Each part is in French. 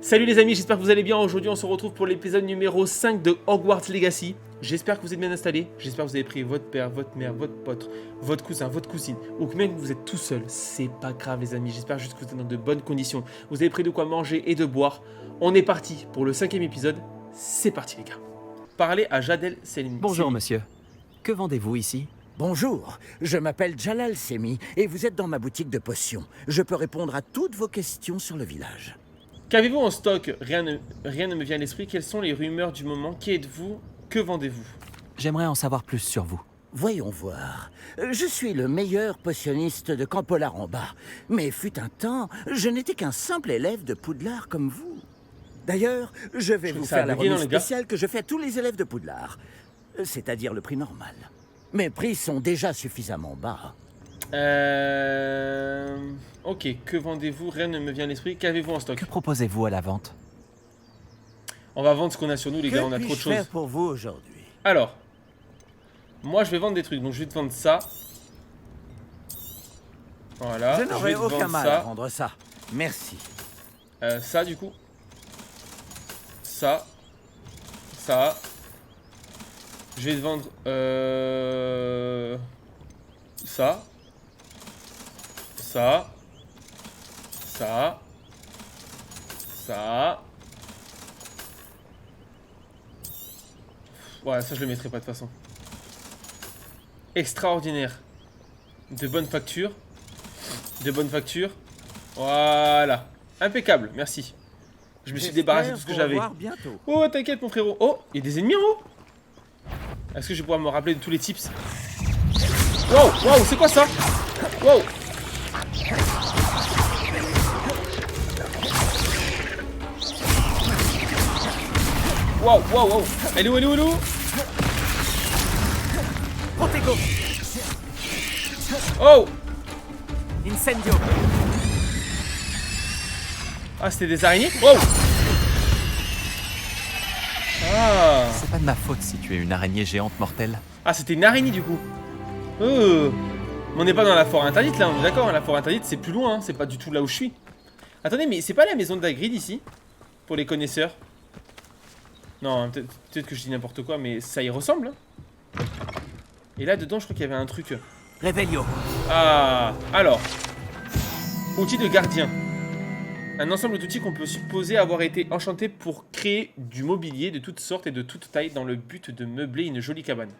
Salut les amis, j'espère que vous allez bien. Aujourd'hui on se retrouve pour l'épisode numéro 5 de Hogwarts Legacy. J'espère que vous êtes bien installés, j'espère que vous avez pris votre père, votre mère, votre pote, votre cousin, votre cousine, ou que même vous êtes tout seul. C'est pas grave les amis, j'espère juste que vous êtes dans de bonnes conditions. Vous avez pris de quoi manger et de boire. On est parti pour le 5e épisode, c'est parti les gars. Parlez à Jadel Selim. Bonjour monsieur, que vendez-vous ici? Bonjour, je m'appelle Jalal Semi et vous êtes dans ma boutique de potions. Je peux répondre à toutes vos questions sur le village. Qu'avez-vous en stock? Rien ne me vient à l'esprit. Quelles sont les rumeurs du moment? Qui êtes-vous? Que vendez-vous? J'aimerais en savoir plus sur vous. Voyons voir. Je suis le meilleur potionniste de Campolar en bas. Mais fut un temps, je n'étais qu'un simple élève de Poudlard comme vous. D'ailleurs, je vais vous faire la remise spéciale que je fais à tous les élèves de Poudlard. C'est-à-dire le prix normal. Mes prix sont déjà suffisamment bas. Ok, que vendez-vous? Rien ne me vient à l'esprit. Qu'avez-vous en stock? Que proposez-vous à la vente? On va vendre ce qu'on a sur nous les gars, on a trop de choses. Que puis-je faire pour vous aujourd'hui? Alors, moi je vais vendre des trucs, donc je vais te vendre ça. Voilà. Je n'aurai aucun mal à vendre ça. Merci. Ça du coup. Ça. Ça. Je vais te vendre ça. Ça. Ça. Ça. Ouais, ça je le mettrai pas de toute façon. Extraordinaire. De bonnes factures. De bonnes factures. Voilà. Impeccable, merci. Je me suis débarrassé de tout ce que j'avais. Oh, t'inquiète mon frérot. Oh, il y a des ennemis en haut. Est-ce que je vais pouvoir me rappeler de tous les tips? Wow, wow, c'est quoi ça? Wow. Wow, wow, wow. Elle est où, elle est où, elle est où? Protego. Oh. Incendio. Ah, c'était des araignées? Wow. Ah. C'est pas de ma faute si tu es une araignée géante mortelle. Ah, c'était une araignée du coup. Oh. Mais on n'est pas dans la forêt interdite là, on est d'accord, hein, la forêt interdite c'est plus loin, hein, c'est pas du tout là où je suis. Attendez, mais c'est pas la maison d'Hagrid ici? Pour les connaisseurs? Non, peut-être que je dis n'importe quoi, mais ça y ressemble. Hein. Et là dedans, je crois qu'il y avait un truc. Revelio. Ah, alors. Outils de gardien. Un ensemble d'outils qu'on peut supposer avoir été enchantés pour créer du mobilier de toutes sortes et de toutes tailles dans le but de meubler une jolie cabane.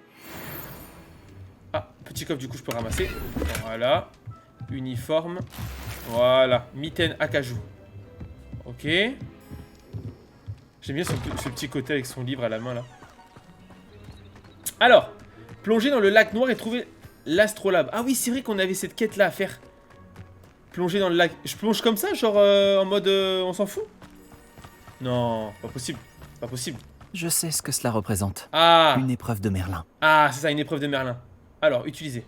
Ah, petit coffre du coup je peux ramasser. Voilà. Uniforme. Voilà. Mitaine acajou. Ok. J'aime bien ce petit côté avec son livre à la main là. Alors, plonger dans le lac noir et trouver l'astrolabe. Ah oui, c'est vrai qu'on avait cette quête là à faire. Plonger dans le lac. Je plonge comme ça, genre en mode on s'en fout? Non, pas possible. Pas possible. Je sais ce que cela représente. Ah. Une épreuve de Merlin. Ah, c'est ça, une épreuve de Merlin. Alors, utiliser.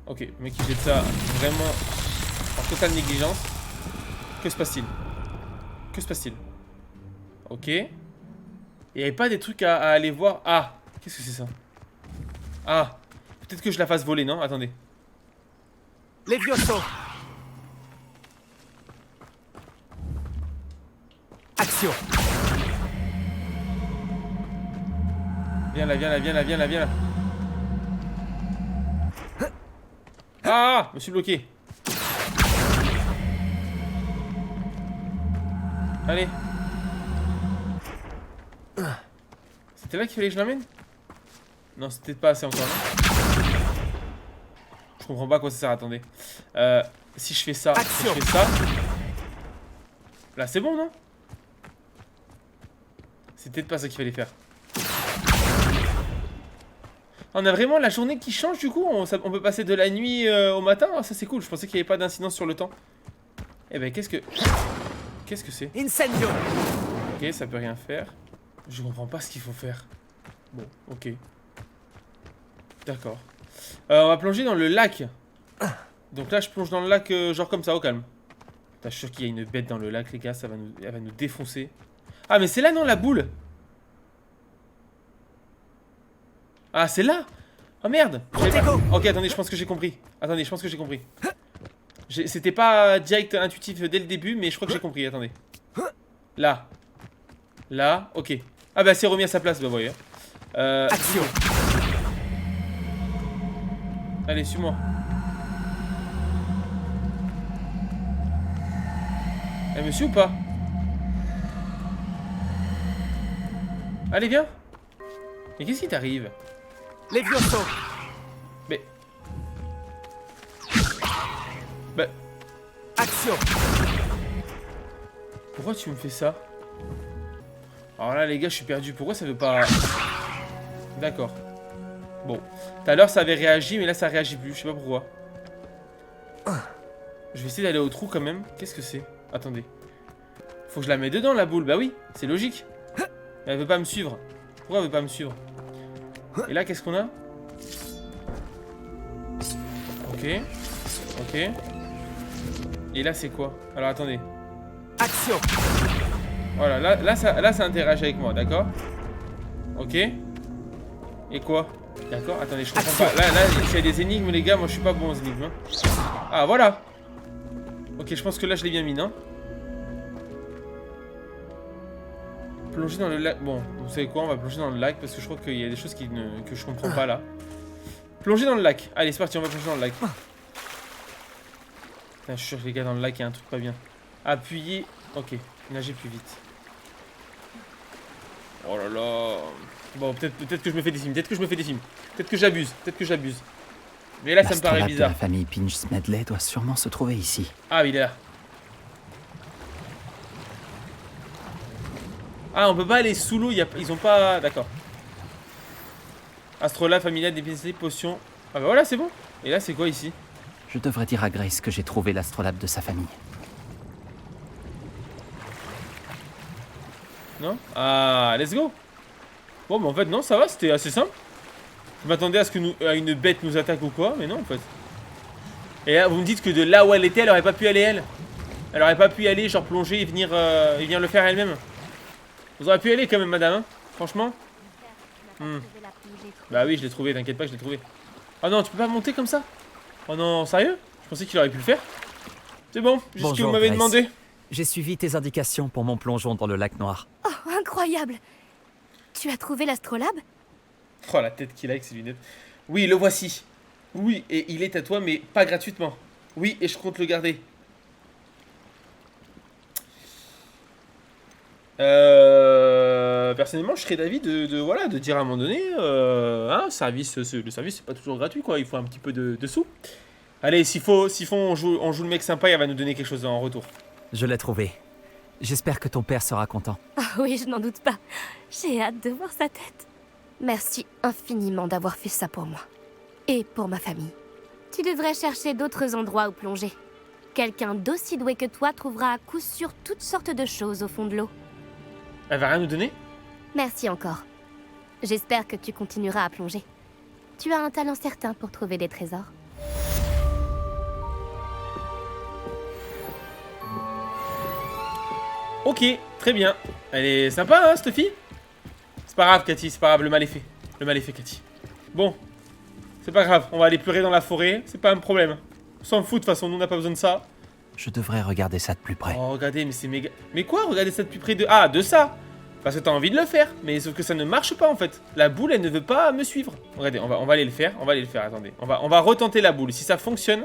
Ok, le mec il jette ça vraiment en totale négligence. Que se passe-t-il? Que se passe-t-il? Ok. Il n'y avait pas des trucs à aller voir. Ah, qu'est-ce que c'est ça? Ah, peut-être que je la fasse voler, non? Attendez. Levioso. Action. Viens là, viens là, viens là, viens là, viens là. Ah, je me suis bloqué. Allez. C'était là qu'il fallait que je l'emmène? Non, c'était pas assez encore. Non, je comprends pas à quoi ça sert, attendez. Si je fais ça, si je fais ça. Là, c'est bon, non? C'est peut-être pas ça qu'il fallait faire. On a vraiment la journée qui change du coup, on peut passer de la nuit au matin, oh, ça c'est cool, je pensais qu'il n'y avait pas d'incidence sur le temps. Eh ben qu'est-ce que c'est? Incendio. Ok, ça peut rien faire. Je comprends pas ce qu'il faut faire. Bon, ok. D'accord. On va plonger dans le lac. Donc là je plonge dans le lac genre comme ça, au calme. Putain, je suis sûr qu'il y a une bête dans le lac les gars, elle va nous défoncer. Ah mais c'est là non la boule? Ah, c'est là. Oh merde. Ok, attendez, je pense que j'ai compris. Attendez, je pense que j'ai compris. C'était pas direct intuitif dès le début, mais je crois que j'ai compris. Attendez. Là. Là, ok. Ah bah c'est remis à sa place, bah voyez. Action. Allez, suis-moi. Elle me suit ou pas? Allez, viens. Mais qu'est-ce qui t'arrive? Les vieux Mais... Bah... Action. Pourquoi tu me fais ça? Alors là, les gars, je suis perdu. Pourquoi ça veut pas... D'accord. Bon. Tout à l'heure, ça avait réagi, mais là, ça réagit plus. Je sais pas pourquoi. Je vais essayer d'aller au trou quand même. Qu'est-ce que c'est? Attendez. Faut que je la mette dedans, la boule. Bah oui, c'est logique. Elle veut pas me suivre. Pourquoi elle veut pas me suivre? Et là, qu'est-ce qu'on a? Ok. Ok. Et là, c'est quoi? Alors, attendez. Action. Voilà, là, ça interagit avec moi, d'accord? Ok. Et quoi? D'accord, attendez, je comprends pas. Là, s'il y a des énigmes, les gars, moi, je suis pas bon aux énigmes. Hein. Ah, voilà. Ok, je pense que là, je l'ai bien mis, non? Plonger dans le lac. Bon, vous savez quoi? On va plonger dans le lac parce que je crois qu'il y a des choses que je comprends pas là. Plonger dans le lac. Allez, c'est parti, on va plonger dans le lac. Putain, je suis sûr que les gars, dans le lac, il y a un truc pas bien. Appuyez. Ok, nager plus vite. Oh là là. Bon, peut-être que je me fais des films. Peut-être que je me fais des films. Peut-être que j'abuse. Peut-être que j'abuse. Mais là, ça me paraît bizarre. La famille Pinch Smedley doit sûrement se trouver ici. Ah, il est là. Ah, on peut pas aller sous l'eau, ils ont pas... D'accord. Astrolabe, familial, des potions. Ah bah voilà, c'est bon. Et là, c'est quoi ici? Je devrais dire à Grace que j'ai trouvé l'astrolabe de sa famille. Non? Ah, let's go. Bon, bah en fait, non, ça va, c'était assez simple. Je m'attendais à ce que une bête nous attaque ou quoi, mais non, en fait. Et là, vous me dites que de là où elle était, elle aurait pas pu aller, elle. Elle aurait pas pu y aller, genre plonger et venir le faire elle-même. Vous auriez pu y aller quand même, madame, hein, franchement. Bah oui, je l'ai trouvé, t'inquiète pas que je l'ai trouvé. Oh non, tu peux pas monter comme ça? Oh non, sérieux? Je pensais qu'il aurait pu le faire. C'est bon, juste ce que vous m'avez demandé. J'ai suivi tes indications pour mon plongeon dans le lac noir. Oh, incroyable! Tu as trouvé l'astrolabe? Oh, la tête qu'il a avec ses lunettes. Oui, le voici. Oui, et il est à toi, mais pas gratuitement. Oui, et je compte le garder. Personnellement, je serais d'avis de dire à un moment donné, le service c'est pas toujours gratuit quoi, il faut un petit peu de sous. Allez, s'il faut on joue le mec sympa, il va nous donner quelque chose en retour. Je l'ai trouvé. J'espère que ton père sera content. Ah oui, je n'en doute pas. J'ai hâte de voir sa tête. Merci infiniment d'avoir fait ça pour moi. Et pour ma famille. Tu devrais chercher d'autres endroits où plonger. Quelqu'un d'aussi doué que toi trouvera à coup sûr toutes sortes de choses au fond de l'eau. Elle va rien nous donner? Merci encore. J'espère que tu continueras à plonger. Tu as un talent certain pour trouver des trésors. Ok, très bien. Elle est sympa, hein, cette fille? C'est pas grave, Cathy, c'est pas grave, le mal est fait. Le mal est fait, Cathy. Bon, c'est pas grave, on va aller pleurer dans la forêt, c'est pas un problème. On s'en fout, de toute façon, nous on n'a pas besoin de ça. Je devrais regarder ça de plus près. Oh, regardez, mais c'est méga... Mais quoi, regardez ça de plus près de... Ah, de ça? Parce que t'as envie de le faire, mais sauf que ça ne marche pas, en fait. La boule, elle ne veut pas me suivre. Regardez, on va aller le faire, attendez. On va retenter la boule. Si ça fonctionne...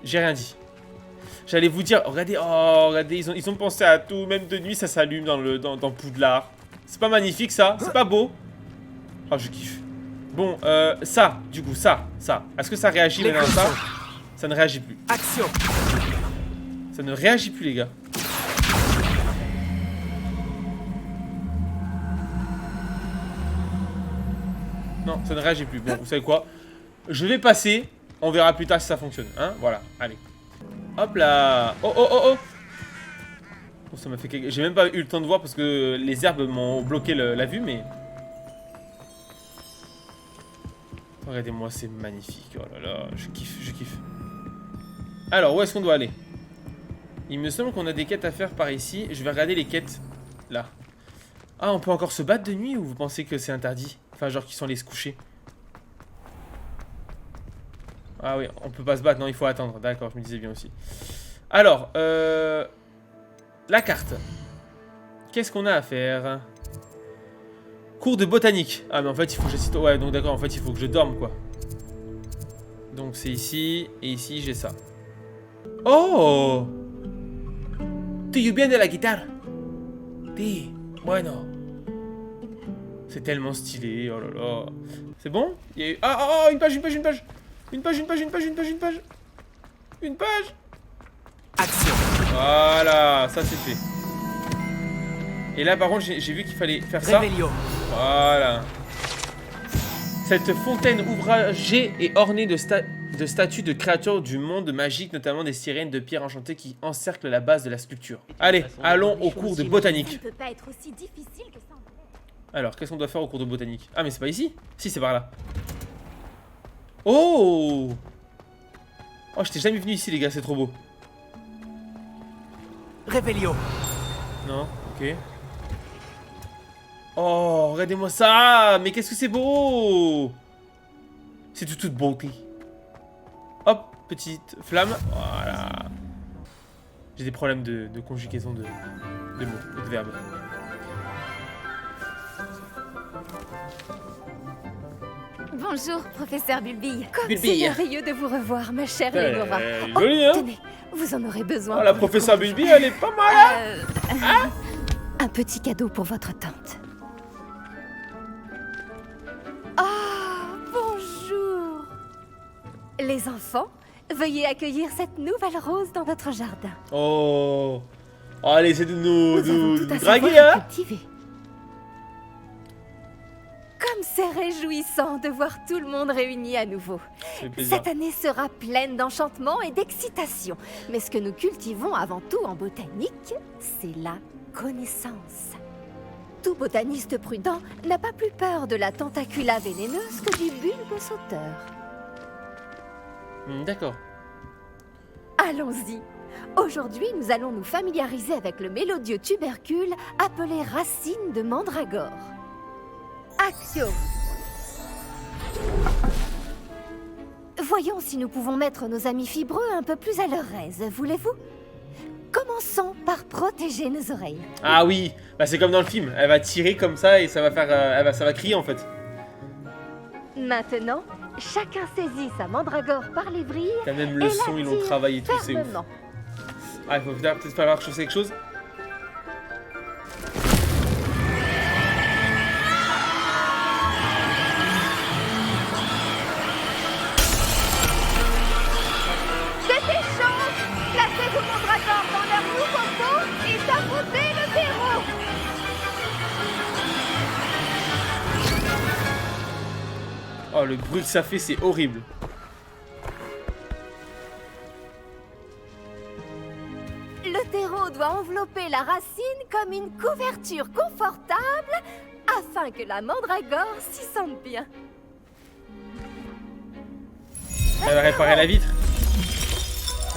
J'ai rien dit. J'allais vous dire, regardez, ils ont pensé à tout, même de nuit, ça s'allume dans Poudlard. C'est pas magnifique, ça? C'est pas beau? Oh, je kiffe. Bon, ça, du coup, ça. Est-ce que ça réagit maintenant, ça? Ça ne réagit plus. Action. Ça ne réagit plus, les gars. Non, ça ne réagit plus. Bon, vous savez quoi? Je vais passer. On verra plus tard si ça fonctionne. Hein? Voilà, allez. Hop là. Oh. Oh, ça m'a fait quelque... J'ai même pas eu le temps de voir parce que les herbes m'ont bloqué la vue, mais... Regardez-moi, c'est magnifique. Oh là là, je kiffe. Alors, où est-ce qu'on doit aller? Il me semble qu'on a des quêtes à faire par ici. Je vais regarder les quêtes. Là. Ah, on peut encore se battre de nuit ou vous pensez que c'est interdit? Enfin, genre qu'ils sont allés se coucher. Ah oui, on peut pas se battre, non, il faut attendre. D'accord, je me disais bien aussi. Alors, la carte. Qu'est-ce qu'on a à faire? Cours de botanique. Ah, mais en fait, il faut que j'assiste... Ouais, donc d'accord, en fait, il faut que je dorme, quoi. Donc, c'est ici, et ici, j'ai ça. Oh! Tu joues bien de la guitare? Si, bueno. C'est tellement stylé, oh là là. C'est bon? Il y a eu... Ah, une page, une page, une page. Une page, une page, une page, une page, une page. Une page. Action. Voilà, ça c'est fait. Et là par contre j'ai vu qu'il fallait faire ça. Revelio. Voilà. Cette fontaine ouvragée est ornée de statues de créatures du monde magique, notamment des sirènes de pierre enchantées qui encerclent la base de la sculpture. Allez, allons au cours de botanique. Ça ne peut pas être aussi difficile que ça. Alors, qu'est-ce qu'on doit faire au cours de botanique? Ah mais c'est pas ici? Si, c'est par là. Oh! Oh, j'étais jamais venu ici les gars, c'est trop beau. Revelio. Non, ok. Oh, regardez-moi ça! Mais qu'est-ce que c'est beau! C'est de toute beauté. Hop, petite flamme. Voilà. J'ai des problèmes de conjugaison de mots, de verbes. Bonjour, professeur Bulbille. Comme c'est Bulbille. merveilleux de vous revoir, ma chère Lénora. Joli, hein? Tenez, vous en aurez besoin. Oh, la pour votre professeure conduite. Bulbille, elle est pas mal! Un petit cadeau pour votre tante. Oh, bonjour. Les enfants, veuillez accueillir cette nouvelle rose dans votre jardin. Oh! Oh, allez, c'est de nous Nous avons tout à draguer, savoir hein? cultiver. Comme c'est réjouissant de voir tout le monde réuni à nouveau. Ça fait plaisir. Cette année sera pleine d'enchantement et d'excitation. Mais ce que nous cultivons avant tout en botanique, c'est la connaissance. Tout botaniste prudent n'a pas plus peur de la tentacula vénéneuse que du bulbe sauteur. D'accord. Allons-y. Aujourd'hui, nous allons nous familiariser avec le mélodieux tubercule appelé racine de mandragore. Action! Voyons si nous pouvons mettre nos amis fibreux un peu plus à leur aise, voulez-vous? Commençons par protéger nos oreilles. Ah oui, bah c'est comme dans le film. Elle va tirer comme ça et ça va faire, ça va crier en fait. Maintenant, chacun saisit sa mandragore par les vrilles. Quand même le et son, la ils l'ont tire travaillé tout, c'est ouf. fermement. Ah, il faut peut-être falloir chausser quelque chose. C'était chaud! Placez vos mandragores dans leur nouveau pot et affrontez le terreau! Oh, le bruit que ça fait, c'est horrible. Le terreau doit envelopper la racine comme une couverture confortable afin que la mandragore s'y sente bien. Elle va réparer la vitre.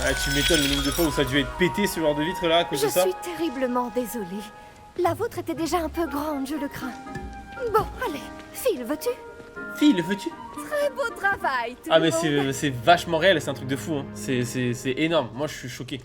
Ah, tu m'étonnes le nombre de fois où ça a dû être pété ce genre de vitre là à cause Je de ça. suis terriblement désolée. La vôtre était déjà un peu grande, je le crains. Bon, allez, Phil, veux-tu? Phil, veux-tu? Très beau travail, tout Ah, le mais monde. c'est vachement réel, c'est un truc de fou. Hein. C'est énorme. Moi, je suis choqué.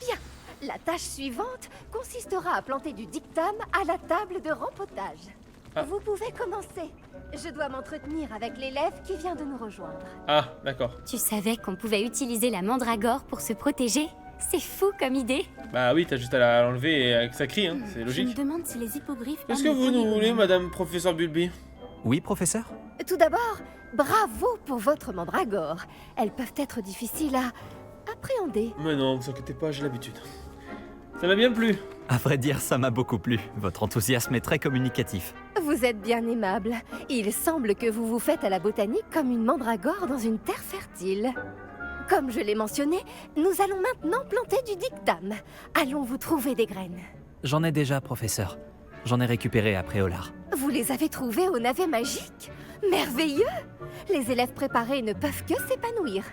Bien, la tâche suivante consistera à planter du dictame à la table de rempotage. Ah. Vous pouvez commencer. Je dois m'entretenir avec l'élève qui vient de nous rejoindre. Ah, d'accord. Tu savais qu'on pouvait utiliser la mandragore pour se protéger? C'est fou comme idée. Bah oui, t'as juste à l'enlever et que ça crie, hein. C'est Je me logique. demande si les hippogriffes... Qu'est-ce que vous nous voulez, madame professeur Bulby? Oui, professeur? Tout d'abord, bravo pour votre mandragore. Elles peuvent être difficiles à appréhender. Mais non, ne vous inquiétez pas, j'ai l'habitude. Ça m'a bien plu. À vrai dire, ça m'a beaucoup plu. Votre enthousiasme est très communicatif. Vous êtes bien aimable. Il semble que vous vous faites à la botanique comme une mandragore dans une terre fertile. Comme je l'ai mentionné, nous allons maintenant planter du dictame. Allons vous trouver des graines. J'en ai déjà, professeur. J'en ai récupéré après Olar. Vous les avez trouvées au navet magique? Merveilleux! Les élèves préparés ne peuvent que s'épanouir.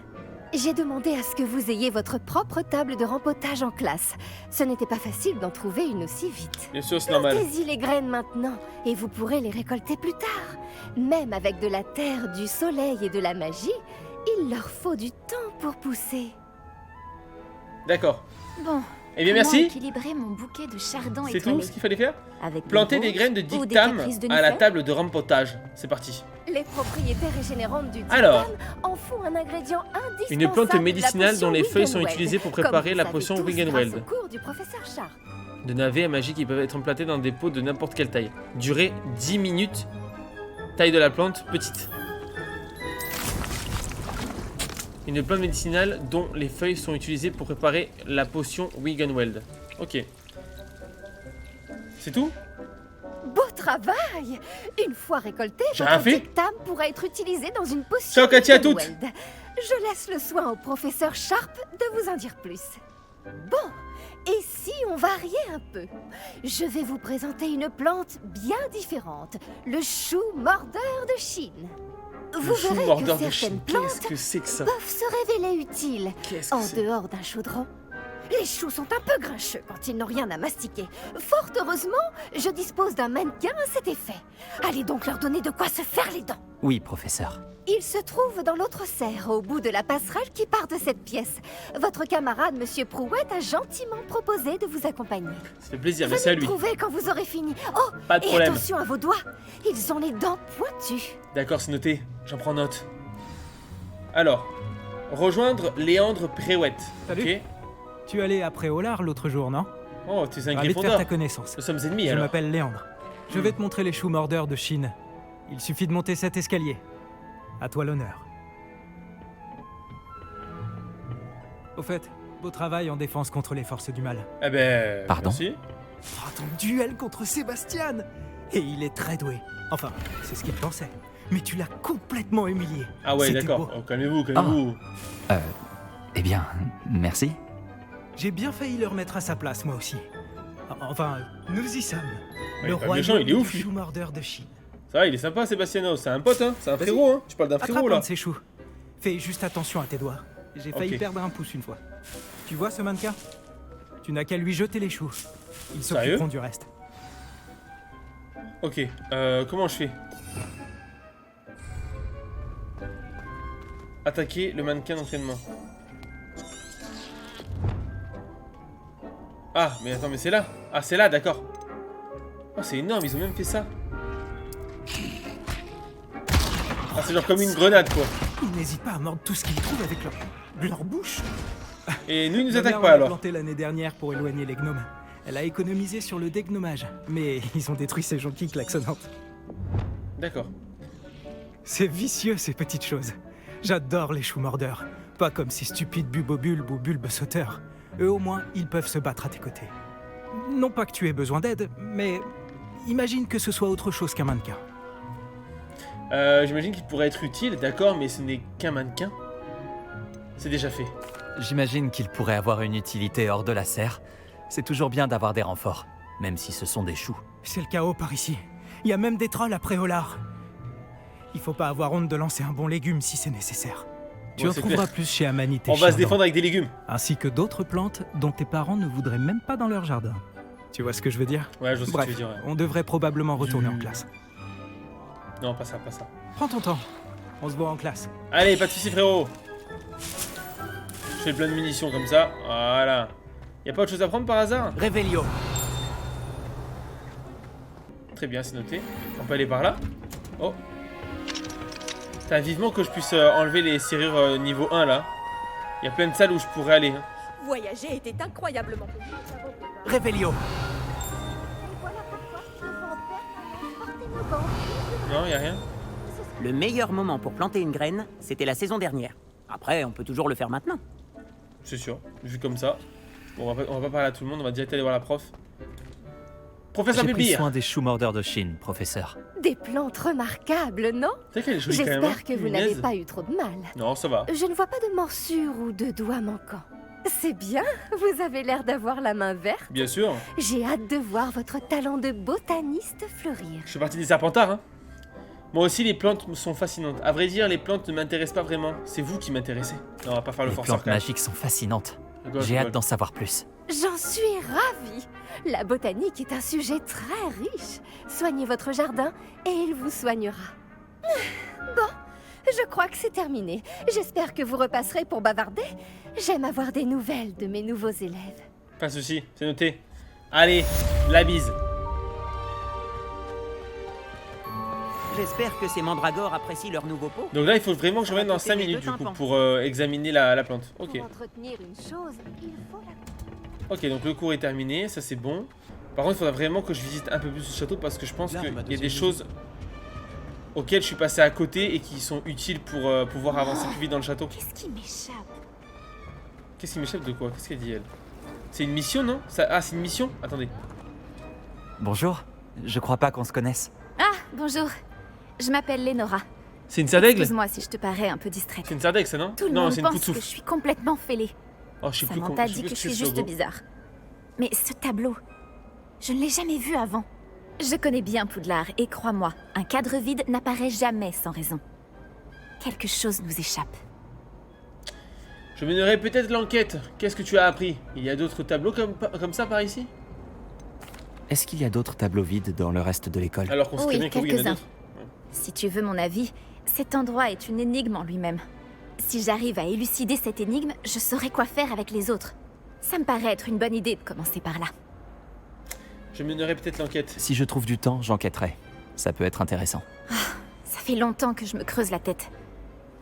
J'ai demandé à ce que vous ayez votre propre table de rempotage en classe. Ce n'était pas facile d'en trouver une aussi vite. Bien sûr, c'est normal. Plantez-y les graines maintenant, et vous pourrez les récolter plus tard. Même avec de la terre, du soleil et de la magie, Il leur faut du temps pour pousser. D'accord. Bon. Eh bien, comment merci. équilibrer mon bouquet de chardon C'est tout étoilé ce qu'il fallait faire. avec Planter des roses graines de ou des dictam caprices de à la Niffer. table de rempotage. C'est parti. Les propriétés régénérantes du dictam Alors. en font un ingrédient indispensable. Une plante de la médicinale potion dont les feuilles sont Wiggenweld, utilisées pour comme préparer vous la savez potion tous Wiggenweld. grâce au cours du professeur Sharp. De navets magiques qui peuvent être implantés dans des pots de n'importe quelle taille. Durée 10 minutes. Taille de la plante, petite. Une plante médicinale dont les feuilles sont utilisées pour préparer la potion Wiggenweld. Ok. C'est tout? Beau travail! Une fois récolté, J'ai votre rien fait. dictam pourra être utilisé dans une potion Ciao, Cathy, à toutes. Wiggenweld. Je laisse le soin au professeur Sharp de vous en dire plus. Bon, et si on variait un peu? Je vais vous présenter une plante bien différente, le chou mordeur de Chine. Vous Le chou verrez mordeur que de certaines Chine. plantes Qu'est-ce que c'est que ça? peuvent se révéler utiles Qu'est-ce que en c'est? dehors d'un chaudron. Les choux sont un peu grincheux quand ils n'ont rien à mastiquer. Fort heureusement, je dispose d'un mannequin à cet effet. Allez donc leur donner de quoi se faire les dents. Oui, professeur. Il se trouve dans l'autre serre, au bout de la passerelle qui part de cette pièce. Votre camarade, Monsieur Prouette, a gentiment proposé de vous accompagner. Ça fait plaisir, merci à Venez lui. me trouver quand vous aurez fini. Oh, Pas de et problème. attention à vos doigts, ils ont les dents pointues. D'accord, c'est noté. J'en prends note. Alors, rejoindre Léandre Préouette. Salut. Ok. Tu allais après Olar l'autre jour, non? Oh, tu es un Ravi de faire Gryffondor. ta connaissance. Nous sommes ennemis Je alors. m'appelle Léandre. Je vais te montrer les choux mordeurs de Chine. Il suffit de monter cet escalier. À toi l'honneur. Au fait, beau travail en défense contre les forces du mal. Eh ben. Pardon. Merci. Oh, ton duel contre Sébastien! Et il est très doué. Enfin, c'est ce qu'il pensait. Mais tu l'as complètement humilié. Ah ouais, C'était d'accord. beau. Oh, calmez-vous, calmez-vous. Eh bien, merci. J'ai bien failli le remettre à sa place, moi aussi. Enfin, nous y sommes. Ouais, Le il est pas royaume méchant, il est du ouf, lui. chou mordeur de Chine. Ça va, il est sympa, Sébastiano. C'est un pote, hein. C'est un Vas-y. frérot, hein. Tu parles d'un frérot Attrape un là. de ces choux. Fais juste attention à tes doigts. J'ai failli Ok. perdre un pouce une fois. Tu vois ce mannequin? Tu n'as qu'à lui jeter les choux. Ils Sérieux? s'occuperont du reste. Ok, comment je fais? Attaquer le mannequin d'entraînement. Ah, mais attends, mais c'est là. Ah, c'est là, d'accord. Oh, c'est énorme, ils ont même fait ça. Ah, c'est genre comme une grenade, quoi. Ils n'hésitent pas à mordre tout ce qu'ils trouvent avec leur bouche. Et nous, ils nous Ma attaquent mère pas, l'a alors. planté l'année dernière pour éloigner les gnomes. Elle a économisé sur le dégnomage. Mais ils ont détruit ces jonquilles klaxonnantes. D'accord. C'est vicieux, ces petites choses. J'adore les choux mordeurs. Pas comme ces stupides bubobulbes ou bulbes sauteurs. Eux, au moins, ils peuvent se battre à tes côtés. Non pas que tu aies besoin d'aide, mais imagine que ce soit autre chose qu'un mannequin. J'imagine qu'il pourrait être utile, d'accord, mais ce n'est qu'un mannequin. C'est déjà fait. J'imagine qu'il pourrait avoir une utilité hors de la serre. C'est toujours bien d'avoir des renforts, même si ce sont des choux. C'est le chaos par ici. Il y a même des trolls après Olar. Il faut pas avoir honte de lancer un bon légume si c'est nécessaire. Tu Ouais, en c'est trouveras clair. plus chez Amanite et On va se Chardon, défendre avec des légumes. ainsi que d'autres plantes dont tes parents ne voudraient même pas dans leur jardin. Tu vois ce que je veux dire? Ouais, je vois ce que Bref, tu veux dire. Ouais. on devrait probablement retourner en classe. Non, pas ça, pas ça. Prends ton temps. On se voit en classe. Allez, pas de soucis, frérot. Je fais plein de munitions comme ça. Voilà. Y a pas autre chose à prendre par hasard? Réveillon. Très bien, c'est noté. On peut aller par là. Oh. Putain, vivement que je puisse enlever les serrures niveau 1 là. Il y a plein de salles où je pourrais aller. Hein. Voyager était incroyablement. Réveillon. Non, y a rien. Le meilleur moment pour planter une graine, c'était la saison dernière. Après, on peut toujours le faire maintenant. C'est sûr. Vu comme ça. Bon, on va pas parler à tout le monde. On va direct aller voir la prof. Professeur J'ai pris Pépire. soin des choux mordeurs de Chine, professeur. Des plantes remarquables, non? C'est qu'elle est jolie quand même. hein. J'espère que vous n'avez Punaise. pas eu trop de mal. Non, ça va. Je ne vois pas de morsures ou de doigts manquants. C'est bien, vous avez l'air d'avoir la main verte. Bien sûr. J'ai hâte de voir votre talent de botaniste fleurir. Je fais partie des serpentards. Hein. Moi aussi, les plantes sont fascinantes. À vrai dire, les plantes ne m'intéressent pas vraiment. C'est vous qui m'intéressez. Non, on va pas faire le Les forceur plantes quand même. magiques sont fascinantes. Rigole, J'ai hâte rigole. d'en savoir plus. J'en suis ravie. La botanique est un sujet très riche. Soignez votre jardin et il vous soignera. Bon, Je crois que c'est terminé. J'espère que vous repasserez pour bavarder. J'aime avoir des nouvelles de mes nouveaux élèves. Pas de soucis, c'est noté. Allez, la bise. J'espère que ces mandragores apprécient leur nouveau pot. Donc là, il faut vraiment que je revienne dans Côté 5 des minutes deux du coup tympans. pour examiner la plante. Ok. Pour entretenir une chose, il faut la... Ok, donc le cours est terminé, ça c'est bon. Par contre, il faudra vraiment que je visite un peu plus ce château parce que je pense qu'il y a des choses auxquelles je suis passé à côté et qui sont utiles pour pouvoir avancer plus vite dans le château. Qu'est-ce qui m'échappe? Qu'est-ce qui m'échappe de quoi? Qu'est-ce qu'elle dit elle? C'est une mission, non? Ah, c'est une mission? Attendez. Bonjour, je crois pas qu'on se connaisse. Ah, bonjour. Je m'appelle Lénora. C'est une sardaigle? Excuse-moi si je te parais un peu distraite. C'est une sardaigle, ça, non? Tout le Non, monde c'est une pense que poutsouf. je suis complètement fêlée. Oh, je sais plus Samantha je sais dit plus que je ce suis ce juste logo. bizarre. Mais ce tableau, je ne l'ai jamais vu avant. Je connais bien Poudlard et crois-moi, un cadre vide n'apparaît jamais sans raison. Quelque chose nous échappe. Je mènerai peut-être l'enquête. Qu'est-ce que tu as appris? Il y a d'autres tableaux comme ça par ici? Est-ce qu'il y a d'autres tableaux vides dans le reste de l'école? Alors qu'on sait très Oui, bien que oui, il y en a quelques-uns. d'autres. Si tu veux mon avis, cet endroit est une énigme en lui-même. Si j'arrive à élucider cette énigme, je saurai quoi faire avec les autres. Ça me paraît être une bonne idée de commencer par là. Je mènerai peut-être l'enquête. Si je trouve du temps, j'enquêterai. Ça peut être intéressant. Ça fait longtemps que je me creuse la tête.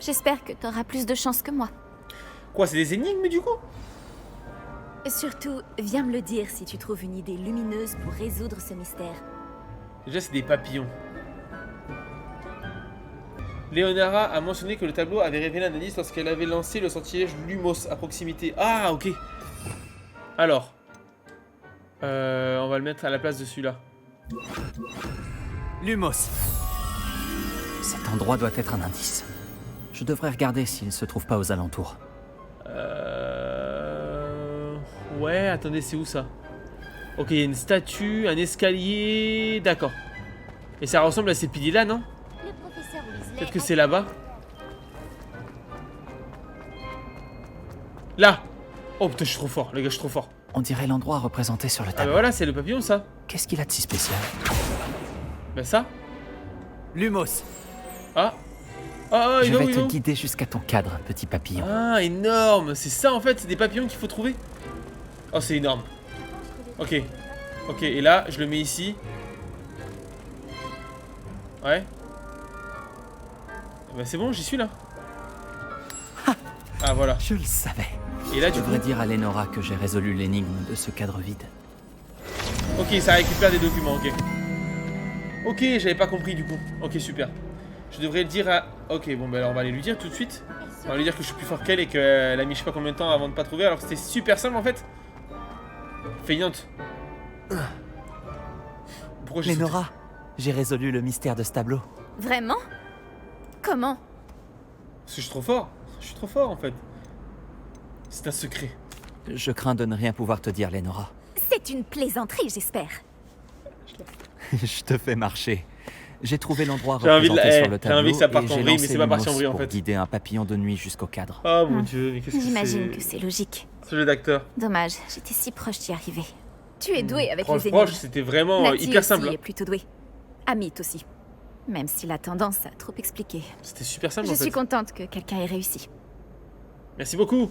J'espère que t'auras plus de chance que moi. Quoi, c'est des énigmes du coup? Surtout, viens me le dire si tu trouves une idée lumineuse pour résoudre ce mystère. Déjà, c'est des papillons. Léonara a mentionné que le tableau avait révélé un indice lorsqu'elle avait lancé le sortilège Lumos à proximité. Ah, ok. Alors. On va le mettre à la place de celui-là. Lumos. Cet endroit doit être un indice. Je devrais regarder s'il ne se trouve pas aux alentours. Ouais, attendez, c'est où ça? Ok, il y a une statue, un escalier... D'accord. Et ça ressemble à ces piliers-là, non? Peut-être que c'est là-bas. Là! Oh putain, je suis trop fort, les gars, je suis trop fort. On dirait l'endroit représenté sur le Ah bah tableau. voilà, c'est le papillon, ça. Qu'est-ce qu'il a de si spécial? Bah ça. Lumos. Ah. Ah, Je il va où, vais il te va où? guider jusqu'à ton cadre, petit papillon. Ah, énorme. C'est ça, en fait, c'est des papillons qu'il faut trouver. Oh, c'est énorme. Ok. Ok, et là, je le mets ici. Ouais. Bah c'est bon, j'y suis là. Ah voilà. Je le savais. Et là Je du coup, devrais dire à Lénora que j'ai résolu l'énigme de ce cadre vide. ok, ça récupère des documents, ok. Ok, j'avais pas compris du coup. Ok, super. Je devrais le dire à... Ok, bon bah alors on va aller lui dire tout de suite. On va lui dire que je suis plus fort qu'elle et qu'elle a mis je sais pas combien de temps avant de pas trouver alors que c'était super simple en fait. Feignante. Pourquoi j'ai sauté? Lénora, j'ai résolu le mystère de ce tableau. Vraiment? Comment? Parce que je suis trop fort. Je suis trop fort en fait. C'est un secret. Je crains de ne rien pouvoir te dire, Lénora. C'est une plaisanterie, j'espère. Je te fais marcher. J'ai trouvé l'endroit J'ai envie de représenté la- sur le j'ai tableau envie que ça parte et en j'ai vrille, mais lancé c'est pas parti en Lumos vrille, en pour fait. guider un papillon de nuit jusqu'au cadre. Oh mon dieu, mais qu'est-ce que c'est? J'imagine que c'est logique. Ce jeu d'acteur. Dommage, j'étais si proche d'y arriver. Tu es doué avec Proche, les énigmes. c'était vraiment Nati hyper aussi simple. hein. est plutôt doué. Amit aussi. Même s'il a tendance à trop expliquer. C'était super simple Je en fait. suis contente que quelqu'un ait réussi. Merci beaucoup.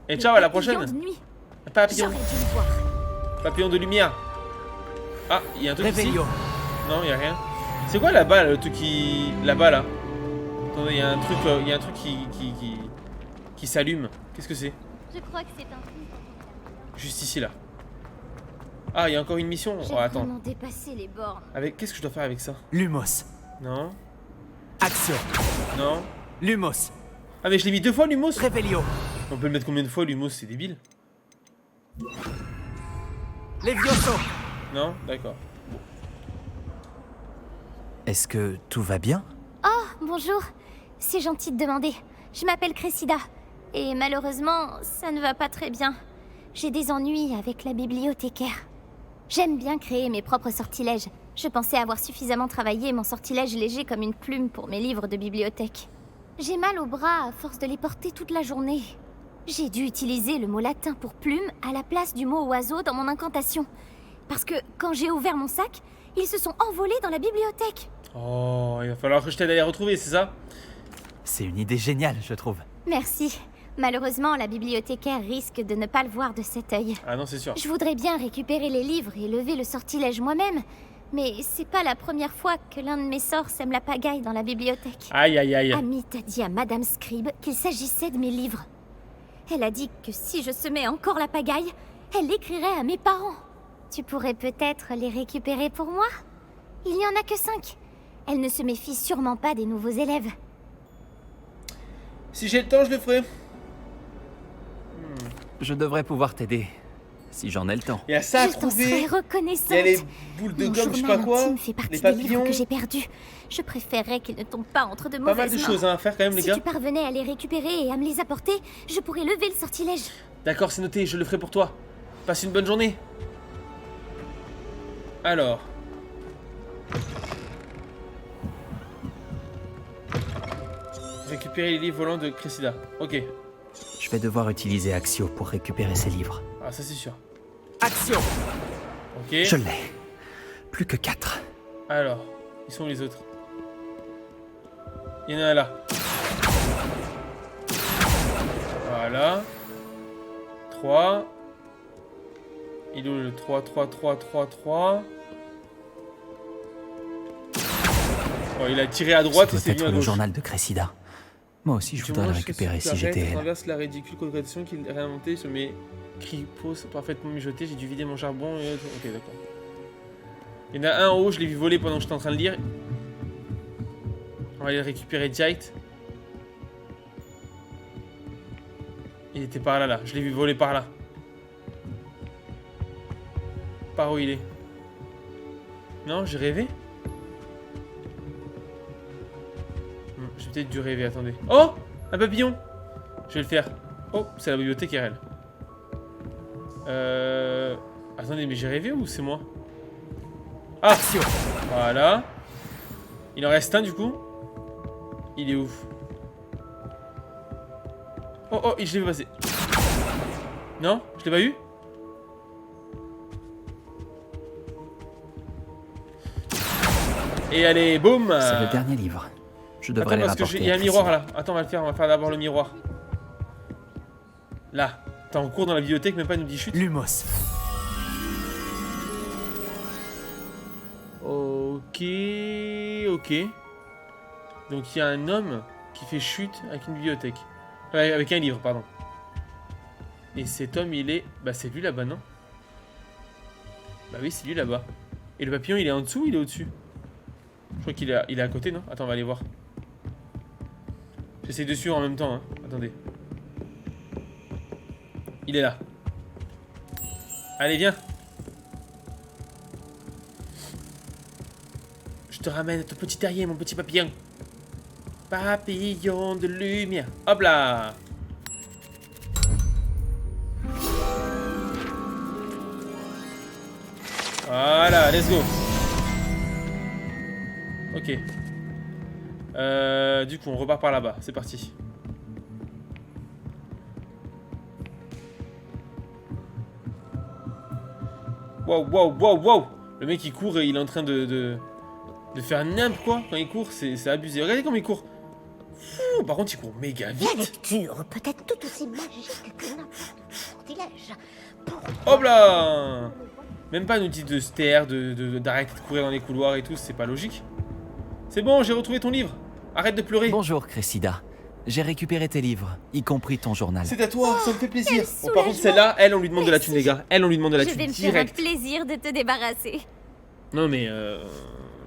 Et Le ciao, à la papillon prochaine. de nuit. Papillon. J'aurais dû le voir. Papillon de lumière. Ah, il y a un truc ici. Réveillon. Non, il y a rien. C'est quoi là-bas, le truc qui... Là-bas, là. Attendez, il y a un truc, qui s'allume. Qu'est-ce que c'est? Je crois que c'est un Juste ici, là. Ah, il y a encore une mission. J'ai Oh, attends. vraiment dépassé les bornes. Avec... Qu'est-ce que je dois faire avec ça? Lumos. Non. Action. Non. Lumos. Ah, mais je l'ai mis 2 fois, Lumos. Réveillon. On peut le mettre combien de fois, Lumos? C'est débile. Levioso. Non? D'accord. Est-ce que tout va bien? Bonjour, c'est gentil de demander. Je m'appelle Cressida. Et malheureusement, ça ne va pas très bien. J'ai des ennuis avec la bibliothécaire. J'aime bien créer mes propres sortilèges. Je pensais avoir suffisamment travaillé mon sortilège léger comme une plume pour mes livres de bibliothèque. J'ai mal au bras à force de les porter toute la journée. J'ai dû utiliser le mot latin pour plume à la place du mot oiseau dans mon incantation. Parce que quand j'ai ouvert mon sac, ils se sont envolés dans la bibliothèque. Oh, il va falloir que je t'aide à les retrouver, c'est ça? C'est une idée géniale, je trouve. Merci. Malheureusement, la bibliothécaire risque de ne pas le voir de cet œil. Ah non, c'est sûr. Je voudrais bien récupérer les livres et lever le sortilège moi-même, mais c'est pas la première fois que l'un de mes sorts sème la pagaille dans la bibliothèque. Aïe, aïe, aïe. Amit a dit à Madame Scribe qu'il s'agissait de mes livres. Elle a dit que si je semais encore la pagaille, elle l'écrirait à mes parents. Tu pourrais peut-être les récupérer pour moi? Il n'y en a que 5. Elle ne se méfie sûrement pas des nouveaux élèves. Si j'ai le temps, je le ferai. Je devrais pouvoir t'aider, si j'en ai le temps. Il y a ça à Je t'en trouver. serais reconnaissante. Il y a les boules de Mon gomme, je sais journal pas quoi. intime fait partie Les des livres papillons. que j'ai perdus. Je préférerais qu'ils ne tombent pas entre de Pas mauvaises mal de mains. choses à faire quand même, les Si gars. tu parvenais à les récupérer et à me les apporter, je pourrais lever le sortilège. D'accord, c'est noté, je le ferai pour toi. Passe une bonne journée. Alors. Récupérer les livres volants de Cressida. Ok. Je vais devoir utiliser Axio pour récupérer ces livres. Ah, ça c'est sûr. Action. Ok. Je l'ai. Plus que 4. Alors, ils sont où les autres? Il y en a un là. Voilà. 3. Il est où le 3, 3, 3, 3, 3. Oh, il a tiré à droite et Ça c'est doit venu à être le gauche. journal de Cressida. Moi aussi, je voudrais le récupérer si j'étais elle. Traverse la ridicule congrégation qu'il a réinventée sur mes cripos parfaitement mijotés. J'ai dû vider mon charbon et autres. Ok, d'accord. Il y en a un en haut, je l'ai vu voler pendant que j'étais en train de lire. On va aller le récupérer direct. Il était par là, là. Je l'ai vu voler par là. Par où il est? Non, j'ai rêvé? J'ai peut-être dû rêver, attendez. Oh! Un papillon! Je vais le faire. Oh, c'est la bibliothécaire, elle. Attendez, mais j'ai rêvé ou c'est moi? Ah! Voilà. Il en reste un, du coup. Il est où? Oh, oh, je l'ai vu passer. Non? Je l'ai pas eu? Et allez, boum! C'est le dernier livre. Je devrais Attends, les parce que rapporter il y a à un miroir Cressida. là. Attends, on va faire d'abord le miroir. Là. T'es en cours dans la bibliothèque, même pas nous dit chute. Lumos. Ok, ok. Donc il y a un homme qui fait chute avec une bibliothèque. Avec un livre, pardon. Et cet homme, il est... Bah c'est lui là-bas, non? Bah oui, c'est lui là-bas. Et le papillon, il est en dessous ou il est au-dessus? Je crois qu'il est à côté, non? Attends, on va aller voir. J'essaie de suivre en même temps, hein. Attendez. Il est là. Allez, viens. Je te ramène à ton petit terrier, mon petit papillon. Papillon de lumière. Hop là. Voilà, let's go. Ok. Du coup, on repart par là-bas. C'est parti. Wow, wow, wow, wow. Le mec, il court et il est en train de faire n'importe quoi. Quand il court, c'est abusé. Regardez comme il court. Fou, par contre, il court méga La vite. lecture peut être tout aussi magique que n'importe quel sortilège. Hop là. Même pas un outil de se taire, d'arrêter de courir dans les couloirs et tout, c'est pas logique. C'est bon, j'ai retrouvé ton livre. Arrête de pleurer. Bonjour, Cressida. J'ai récupéré tes livres, y compris ton journal. C'est à toi, ça me fait plaisir. quel Bon, par contre, soulagement. celle-là, elle, on lui demande de la thune, les gars. Elle, on lui demande de la Je thune vais me faire un direct. plaisir de te débarrasser. Non, mais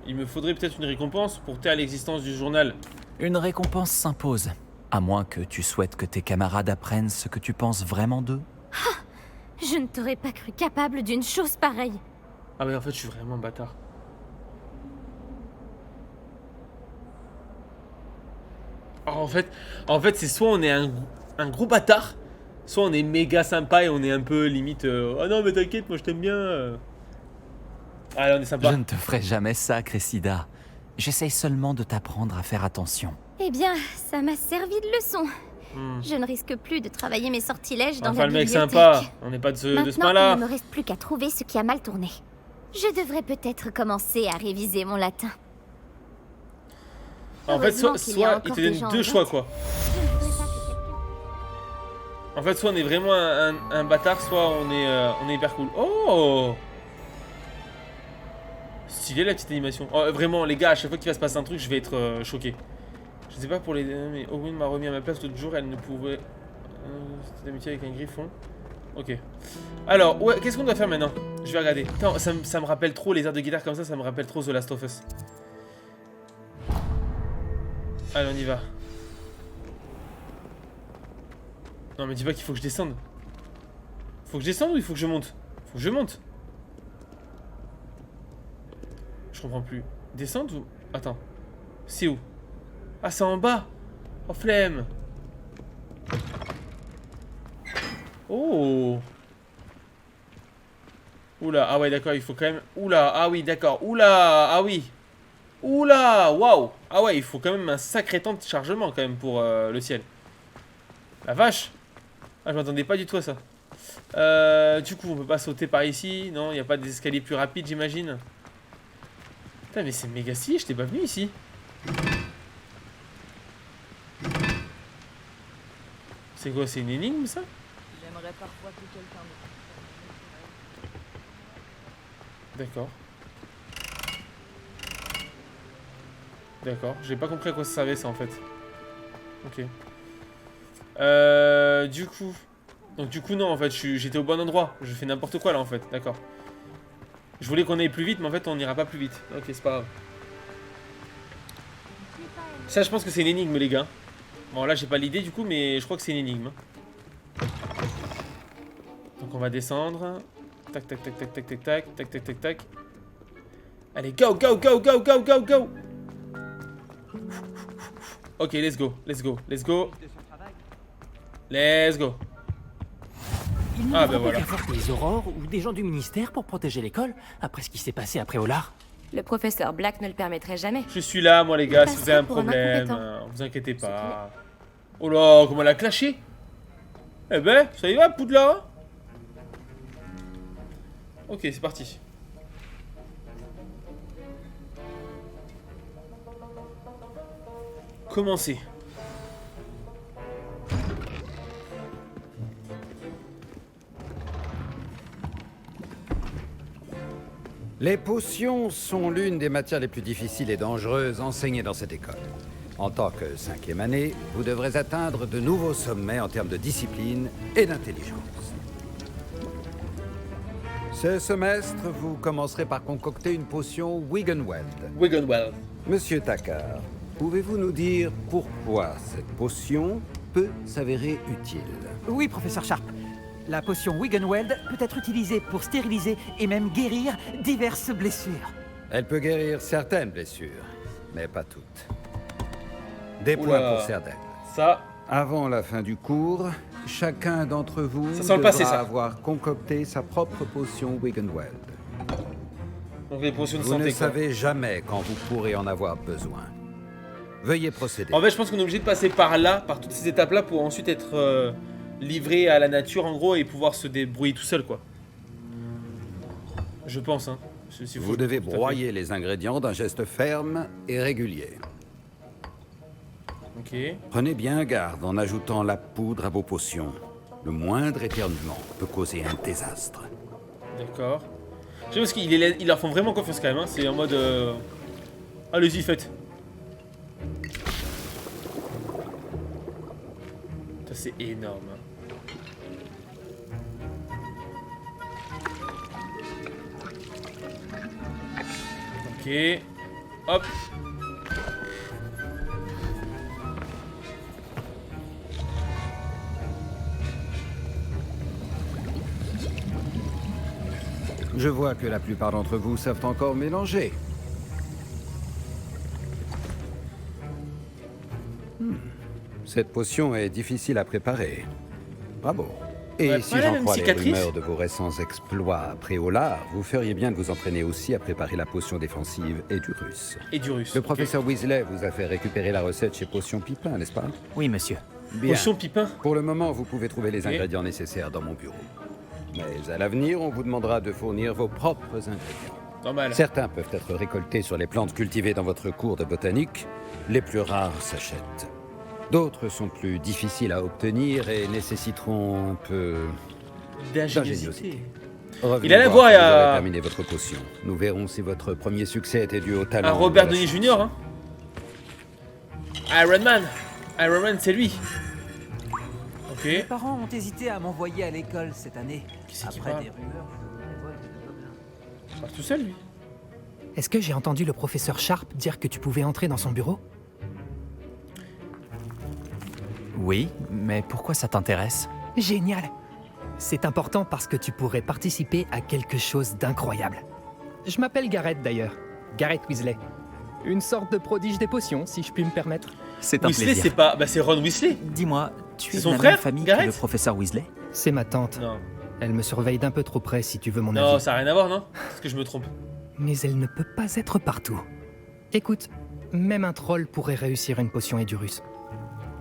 il me faudrait peut-être une récompense pour taire l'existence du journal. Une récompense s'impose, à moins que tu souhaites que tes camarades apprennent ce que tu penses vraiment d'eux. Je ne t'aurais pas cru capable d'une chose pareille. Ah, mais en fait, je suis vraiment bâtard. Alors, en fait, c'est soit on est un gros bâtard, soit on est méga sympa et on est un peu limite. Oh non, mais t'inquiète, moi je t'aime bien. Allez, on est sympa. Je ne te ferai jamais ça, Cressida. J'essaye seulement de t'apprendre à faire attention. Eh bien, ça m'a servi de leçon. Hmm. Je ne risque plus de travailler mes sortilèges dans Enfin, la le mec bibliothèque. sympa, on n'est pas de ce Maintenant, pain-là. il ne me reste plus qu'à trouver ce qui a mal tourné. Je devrais peut-être commencer à réviser mon latin. En fait, Heureusement qu'il y a soit il encore te des donne gens deux en choix, route. quoi. Je ne voudrais pas que quelqu'un- En fait, soit on est vraiment un bâtard, soit on est hyper cool. Oh! Stylé la petite animation. Oh, vraiment, les gars, à chaque fois qu'il va se passer un truc, je vais être choqué. Je sais pas pour les... Mais Owen m'a remis à ma place l'autre jour, elle ne pouvait... C'était d'amitié avec un griffon. Ok. Alors, ouais, qu'est-ce qu'on doit faire maintenant? Je vais regarder. Attends, ça me rappelle trop les airs de guitare comme ça me rappelle trop The Last of Us. Allez, on y va. Non, mais dis pas qu'il faut que je descende. Faut que je descende ou il faut que je monte? Faut que je monte. Je comprends plus. Descendre ou... Attends. C'est où? Ah, c'est en bas. Oh, flemme. Oh. Oula, ah ouais, d'accord, il faut quand même... Oula, ah oui, d'accord. Oula, ah oui. Oula, waouh. Ah ouais, il faut quand même un sacré temps de chargement quand même pour le ciel. La vache. Ah, je m'attendais pas du tout à ça. Du coup, on peut pas sauter par ici. Non, il n'y a pas d'escalier plus rapide, j'imagine. Putain, mais c'est méga stylé, je t'ai pas venu ici. C'est quoi, c'est une énigme ça? J'aimerais parfois que quelqu'un me... D'accord. D'accord, j'ai pas compris à quoi ça servait ça en fait. Ok. Du coup... Donc du coup non en fait, j'étais au bon endroit. Je fais n'importe quoi là en fait, d'accord. Je voulais qu'on aille plus vite mais en fait on n'ira pas plus vite. Ok, c'est pas grave. Ça je pense que c'est une énigme les gars. Bon là j'ai pas l'idée du coup mais je crois que c'est une énigme. Donc on va descendre. Tac tac tac tac tac tac tac tac tac tac tac. Allez go go go go go go go. Ok, let's go, let's go, let's go. Let's go. Il ne Ah, devrait bah voilà. pas y avoir des aurores ou des gens du ministère pour protéger l'école après ce qui s'est passé après Olar. Le professeur Black ne le permettrait jamais. Je suis là, moi les gars, si vous avez un pour un problème, incompétent. vous inquiétez pas. Oh là, comment elle a clashé. Eh ben, ça y va, Poudlard. Ok, c'est parti. Commencez. Les potions sont l'une des matières les plus difficiles et dangereuses enseignées dans cette école. En tant que 5e année, vous devrez atteindre de nouveaux sommets en termes de discipline et d'intelligence. Ce semestre, vous commencerez par concocter une potion Wiggenweld. Wiggenweld. Monsieur Takar, pouvez-vous nous dire pourquoi cette potion peut s'avérer utile? Oui, professeur Sharp. La potion Wiggenweld peut être utilisée pour stériliser et même guérir diverses blessures. Elle peut guérir certaines blessures, mais pas toutes. Des points pour certaines. Ça. Avant la fin du cours, chacun d'entre vous Ça sent le passé, ça. avoir concocté sa propre potion Wiggenweld. Donc les potions de Vous santé ne quoi. savez jamais quand vous pourrez en avoir besoin. Veuillez procéder. En fait, je pense qu'on est obligé de passer par là, par toutes ces étapes-là, pour ensuite être livré à la nature, en gros, et pouvoir se débrouiller tout seul, quoi. Je pense, hein. Vous devez broyer les ingrédients d'un geste ferme et régulier. Ok. Prenez bien garde en ajoutant la poudre à vos potions. Le moindre éternuement peut causer un désastre. D'accord. Je sais parce qu'ils leur font vraiment confiance quand même, hein. C'est en mode... Allez-y, faites. Ça, c'est énorme. Hein. Ok. Hop. Je vois que la plupart d'entre vous savent encore mélanger. Cette potion est difficile à préparer. Bravo. Et Ouais, si pas la j'en même crois les cicatrice. rumeurs de vos récents exploits après Olar, vous feriez bien de vous entraîner aussi à préparer la potion défensive et du russe. Et du russe. Le ok. professeur Weasley vous a fait récupérer la recette chez Potion Pipin, n'est-ce pas? Oui, monsieur. Bien. Potion Pipin. Pour le moment, vous pouvez trouver les Ok. ingrédients nécessaires dans mon bureau. Mais à l'avenir, on vous demandera de fournir vos propres ingrédients. Normal. Certains peuvent être récoltés sur les plantes cultivées dans votre cours de botanique. Les plus rares s'achètent. D'autres sont plus difficiles à obtenir et nécessiteront un peu d'ingéniosité. Revenez Il allait voir voir si vous à... avez terminé votre potion. Nous verrons si votre premier succès était dû au talent. à Robert de la Downey science. Jr. Hein. Iron Man. Iron Man, c'est lui. Ok. Mes parents ont hésité à m'envoyer à l'école cette année. Qui c'est qui Après parle des rumeurs. Il parle tout seul, lui. Est-ce que j'ai entendu le professeur Sharp dire que tu pouvais entrer dans son bureau? Oui, mais pourquoi ça t'intéresse? Génial! C'est important parce que tu pourrais participer à quelque chose d'incroyable. Je m'appelle Garrett d'ailleurs. Garrett Weasley. Une sorte de prodige des potions, si je puis me permettre. C'est un Weasley, plaisir. c'est pas... Bah, c'est Ron Weasley. Dis-moi, tu C'est es son de la frère, même famille Garrett que le professeur Weasley? C'est ma tante. Non. Elle me surveille d'un peu trop près, si tu veux mon Non, avis. ça n'a rien à voir, non? Est-ce que je me trompe? Mais elle ne peut pas être partout. Écoute, même un troll pourrait réussir une potion Edurus.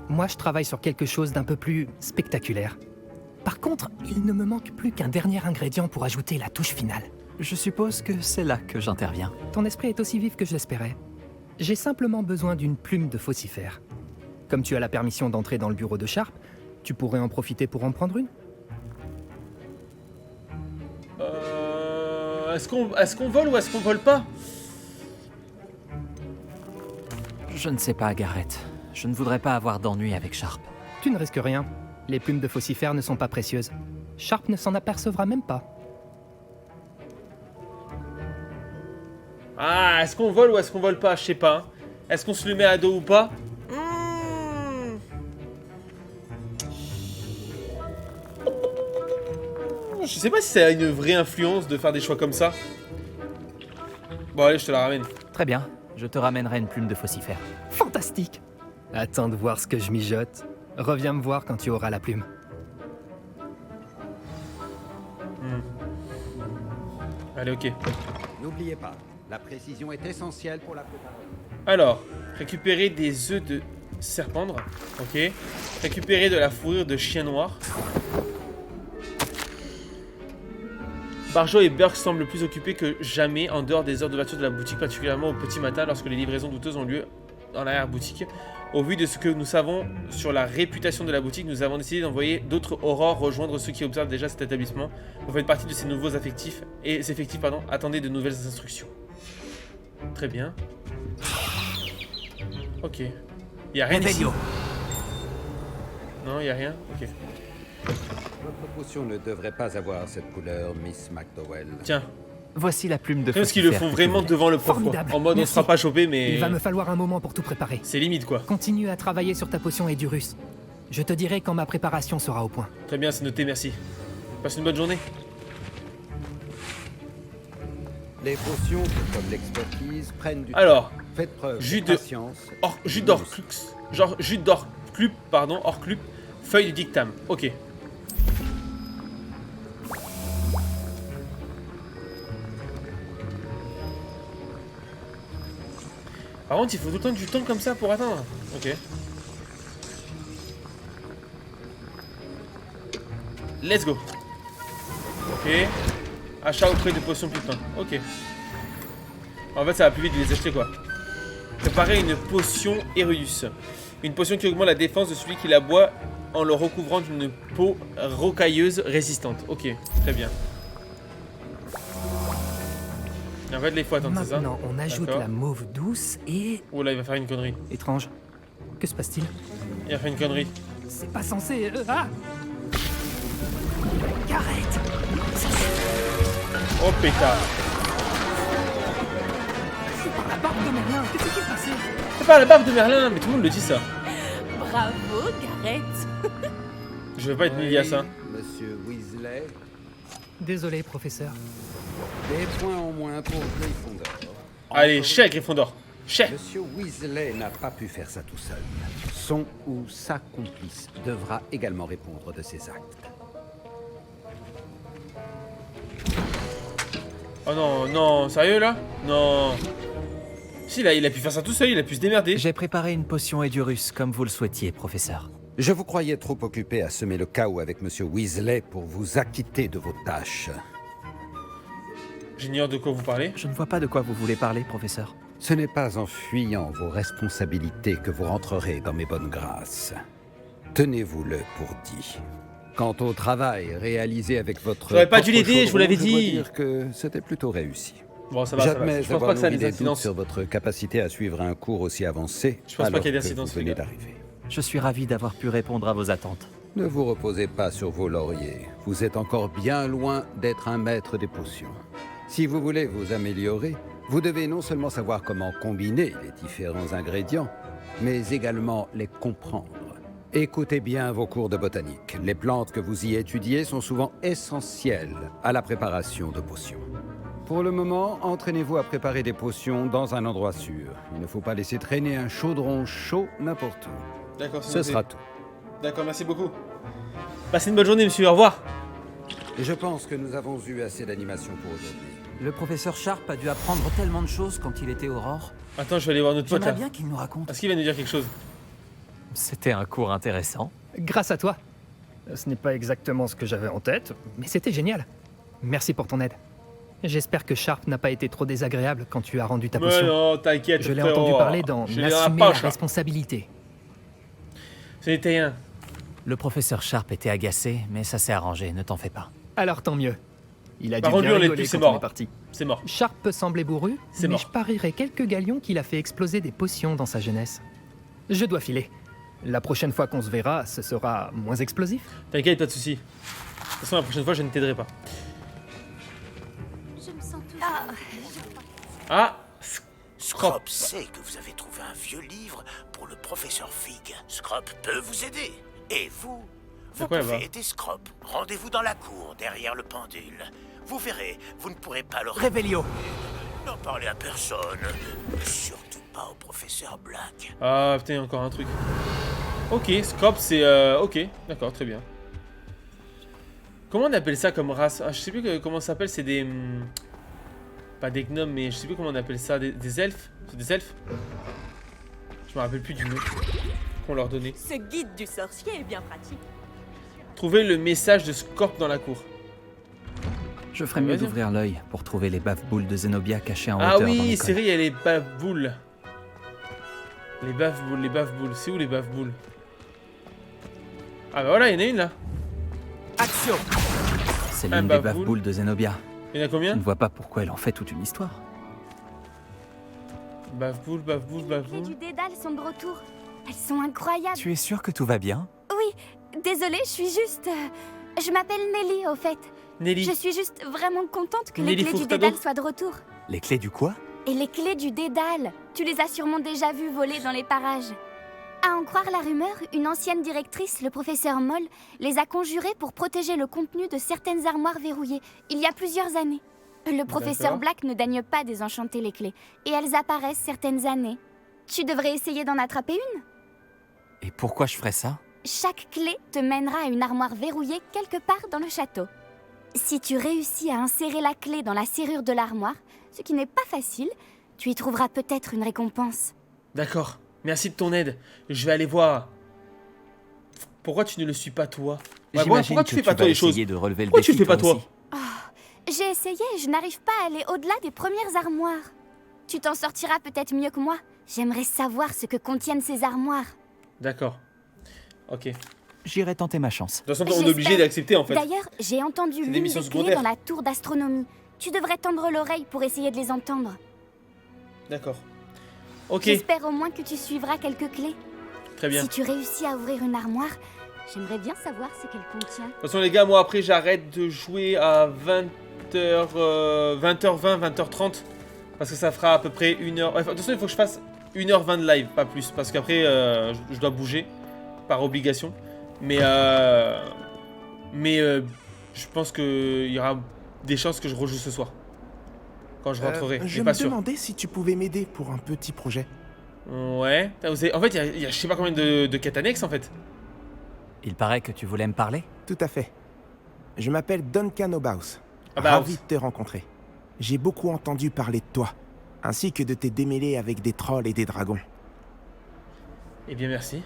Moi, je travaille sur quelque chose d'un peu plus spectaculaire. Par contre, il ne me manque plus qu'un dernier ingrédient pour ajouter la touche finale. Je suppose que c'est là que j'interviens. Ton esprit est aussi vif que je l'espérais. J'ai simplement besoin d'une plume de faucifère. Comme tu as la permission d'entrer dans le bureau de Sharp, tu pourrais en profiter pour en prendre une? Est-ce qu'on vole ou est-ce qu'on vole pas? Je ne sais pas, Garrett. Je ne voudrais pas avoir d'ennui avec Sharp. Tu ne risques rien. Les plumes de faucifère ne sont pas précieuses. Sharp ne s'en apercevra même pas. Ah, est-ce qu'on vole ou est-ce qu'on vole pas? Je sais pas. Hein. Est-ce qu'on se le met à dos ou pas? Je sais pas si ça a une vraie influence de faire des choix comme ça. Bon, allez, je te la ramène. Très bien, je te ramènerai une plume de faucifère. Fantastique! Attends de voir ce que je mijote. Reviens me voir quand tu auras la plume. Allez, ok. N'oubliez pas, la précision est essentielle pour la préparation. Alors, récupérer des œufs de serpendre. Ok. Récupérer de la fourrure de chien noir. Barjo et Burke semblent plus occupés que jamais en dehors des heures d'ouverture de la boutique, particulièrement au petit matin lorsque les livraisons douteuses ont lieu dans l'arrière-boutique. Au vu de ce que nous savons sur la réputation de la boutique, nous avons décidé d'envoyer d'autres aurores rejoindre ceux qui observent déjà cet établissement. Vous faites partie de ces nouveaux effectifs, attendez de nouvelles instructions. Très bien. Ok. Il y a rien ici. Non, il y a rien. Ok. Votre potion ne devrait pas avoir cette couleur, Miss McDowell. Tiens. Voici la plume de faucifère. Parce qu'ils le font vraiment devant le prof. En mode on ne sera pas chopé, mais... Il va me falloir un moment pour tout préparer. C'est limite, quoi. Continue à travailler sur ta potion Edurus. Je te dirai quand ma préparation sera au point. Très bien, c'est noté, merci. Passe une bonne journée. Les potions, comme l'expertise, prennent du Alors, temps. Faites preuve jus de de... patience. jus d'orclux. Genre, jus d'orclus, pardon, orclus. Feuille de dictame. Ok. Par contre, il faut tout le temps du temps comme ça pour atteindre. Ok. Let's go. Ok. Achat auprès de potions pupin. Ok. En fait, ça va plus vite de les acheter, quoi. Préparer une potion Erudus. Une potion qui augmente la défense de celui qui la boit en le recouvrant d'une peau rocailleuse résistante. Ok, très bien. En fait, les fois attendre, c'est ça? Maintenant, on ajoute la mauve douce et... Oh là, il va faire une connerie. Étrange. Que se passe-t-il? Il va faire une connerie. C'est pas censé... Ah! Garrett! Oh pétard! C'est par la barbe de Merlin! Qu'est-ce qui s'est passé? C'est par la barbe de Merlin! Mais tout le monde le dit, ça. Bravo, Garrett! Je veux pas être mis à ça. Monsieur Weasley. Désolé, professeur. Des points en moins pour Gryffondor. Allez, chais Gryffondor. Chais. Monsieur Weasley n'a pas pu faire ça tout seul. Son ou sa complice devra également répondre de ses actes. Oh non, non, sérieux là? Non. Si, là, il a pu faire ça tout seul, il a pu se démerder. J'ai préparé une potion Edurus comme vous le souhaitiez, professeur. Je vous croyais trop occupé à semer le chaos avec Monsieur Weasley pour vous acquitter de vos tâches. J'ignore de quoi vous parlez. Je ne vois pas de quoi vous voulez parler, professeur. Ce n'est pas en fuyant vos responsabilités que vous rentrerez dans mes bonnes grâces. Tenez-vous-le pour dit. Quant au travail réalisé avec votre... J'aurais pas dû propre l'aider, je vous l'avais chaudron, dois dit. dire que c'était plutôt réussi. Bon, ça va, ça va. J'admets Je pense pas avoir que ça a nourri des des doutes incidences. sur votre capacité à suivre un cours aussi avancé. Je pense pas alors qu'il y ait que d'incidence, vous venez les gars. d'arriver. Je suis ravi d'avoir pu répondre à vos attentes. Ne vous reposez pas sur vos lauriers. Vous êtes encore bien loin d'être un maître des potions. Si vous voulez vous améliorer, vous devez non seulement savoir comment combiner les différents ingrédients, mais également les comprendre. Écoutez bien vos cours de botanique. Les plantes que vous y étudiez sont souvent essentielles à la préparation de potions. Pour le moment, entraînez-vous à préparer des potions dans un endroit sûr. Il ne faut pas laisser traîner un chaudron chaud n'importe où. D'accord, Ce sera tout. D'accord, merci beaucoup. Passez une bonne journée, monsieur. Au revoir. Et je pense que nous avons eu assez d'animation pour aujourd'hui. Le professeur Sharp a dû apprendre tellement de choses quand il était Aurore. Attends, je vais aller voir notre pote là. J'aimerais bien qu'il nous raconte. Est-ce qu'il va nous dire quelque chose? C'était un cours intéressant. Grâce à toi. Ce n'est pas exactement ce que j'avais en tête, mais c'était génial. Merci pour ton aide. J'espère que Sharp n'a pas été trop désagréable quand tu as rendu ta potion. Mais non, t'inquiète. Je l'ai frérot. entendu parler dans Je l'ai dans la Assumer la poche, là. responsabilité. C'était rien. Le professeur Sharp était agacé, mais ça s'est arrangé, ne t'en fais pas. Alors tant mieux. Il a dû Par contre, bien lui, on est rigoler plus, c'est quand on mort. est parti. C'est mort. Sharp peut sembler bourru, C'est mais mort. je parierais quelques galions qu'il a fait exploser des potions dans sa jeunesse. Je dois filer. La prochaine fois qu'on se verra, ce sera moins explosif. T'inquiète, pas de soucis. De toute façon, la prochaine fois, je ne t'aiderai pas. Je me sens toujours... Ah, Scrop sait que vous avez trouvé un vieux livre pour le professeur Fig. Scrop peut vous aider. Et vous, vous quoi, elle va pouvez aider Scrop. Rendez-vous dans la cour, derrière le pendule. Vous verrez, vous ne pourrez pas le... Révélio. N'en parlez à personne. Surtout pas au professeur Black. Ah, putain, encore un truc. Ok, Scrop, c'est... Ok, d'accord, très bien. Comment on appelle ça comme race? Ah, je sais plus comment ça s'appelle, c'est des... Pas des gnomes, mais je sais plus comment on appelle ça. Des elfes? C'est des elfes? Je me rappelle plus du nom qu'on leur donnait. Ce guide du sorcier est bien pratique. Trouver le message de Scorp dans la cour. Je ferais mieux Vas-y. d'ouvrir l'œil pour trouver les baffe-boules de Zenobia cachées en Ah hauteur dans oui, l'école. c'est vrai, il y a les baffe-boules. Les baffe-boules, les baffe-boules. C'est où les baffe-boules? Ah bah voilà, il y en a une là. Action. C'est Un l'une des baffe-boule. baffe-boules de Zenobia. Il y en a Je combien? ne vois pas pourquoi elle en fait toute une histoire. Baffe-boule, baffe-boule, Les baffe-boule. du Dédale sont de retour. Elles sont incroyables. Tu es sûr que tout va bien? Oui, désolée, je suis juste... Je m'appelle Nelly, au fait. Nelly. Je suis juste vraiment contente que Nelly les clés du Furtado. Dédale soient de retour. Les clés du quoi? Et les clés du Dédale, tu les as sûrement déjà vues voler dans les parages. À en croire la rumeur, une ancienne directrice, le professeur Moll, les a conjurées pour protéger le contenu de certaines armoires verrouillées, il y a plusieurs années. Le professeur D'accord. Black ne dagne pas désenchanter les clés, et elles apparaissent certaines années. Tu devrais essayer d'en attraper une. Et pourquoi je ferais ça? Chaque clé te mènera à une armoire verrouillée quelque part dans le château. Si tu réussis à insérer la clé dans la serrure de l'armoire, ce qui n'est pas facile, tu y trouveras peut-être une récompense. D'accord. Merci de ton aide. Je vais aller voir. Pourquoi tu ne le suis pas toi? Ouais, J'imagine pourquoi tu que fais pas vas toi les choses? essayer de relever le Pourquoi tu défi, le fais pas toi toi? aussi. J'ai essayé, je n'arrive pas à aller au-delà des premières armoires. Tu t'en sortiras peut-être mieux que moi. J'aimerais savoir ce que contiennent ces armoires. D'accord. Ok. De J'irai tenter ma chance. toute façon, on est J'espère. obligé d'accepter en fait. D'ailleurs, j'ai entendu C'est des l'une missions des clés secondaires. dans la tour d'astronomie. Tu devrais tendre l'oreille pour essayer de les entendre. D'accord. Ok, J'espère au moins que tu suivras quelques clés. très bien. Si tu réussis à ouvrir une armoire, j'aimerais bien savoir ce qu'elle contient. De toute façon, les gars, moi après, j'arrête de jouer à 20h, 20h20, 20h30. Parce que ça fera à peu près 1h. Enfin, de toute façon, il faut que je fasse 1h20 de live, pas plus. Parce qu'après, je dois bouger par obligation. Mais je pense qu'il y aura des chances que je rejoue ce soir. Quand je rentrerai. Je pas me sûr. demandais si tu pouvais m'aider pour un petit projet. Ouais. En fait, il y a je sais pas combien de quêtes annexes en fait. Il paraît que tu voulais me parler? Tout à fait. Je m'appelle Duncan Obaus. Obaus. Ravi de te rencontrer. J'ai beaucoup entendu parler de toi, ainsi que de tes démêlés avec des trolls et des dragons. Eh bien, merci.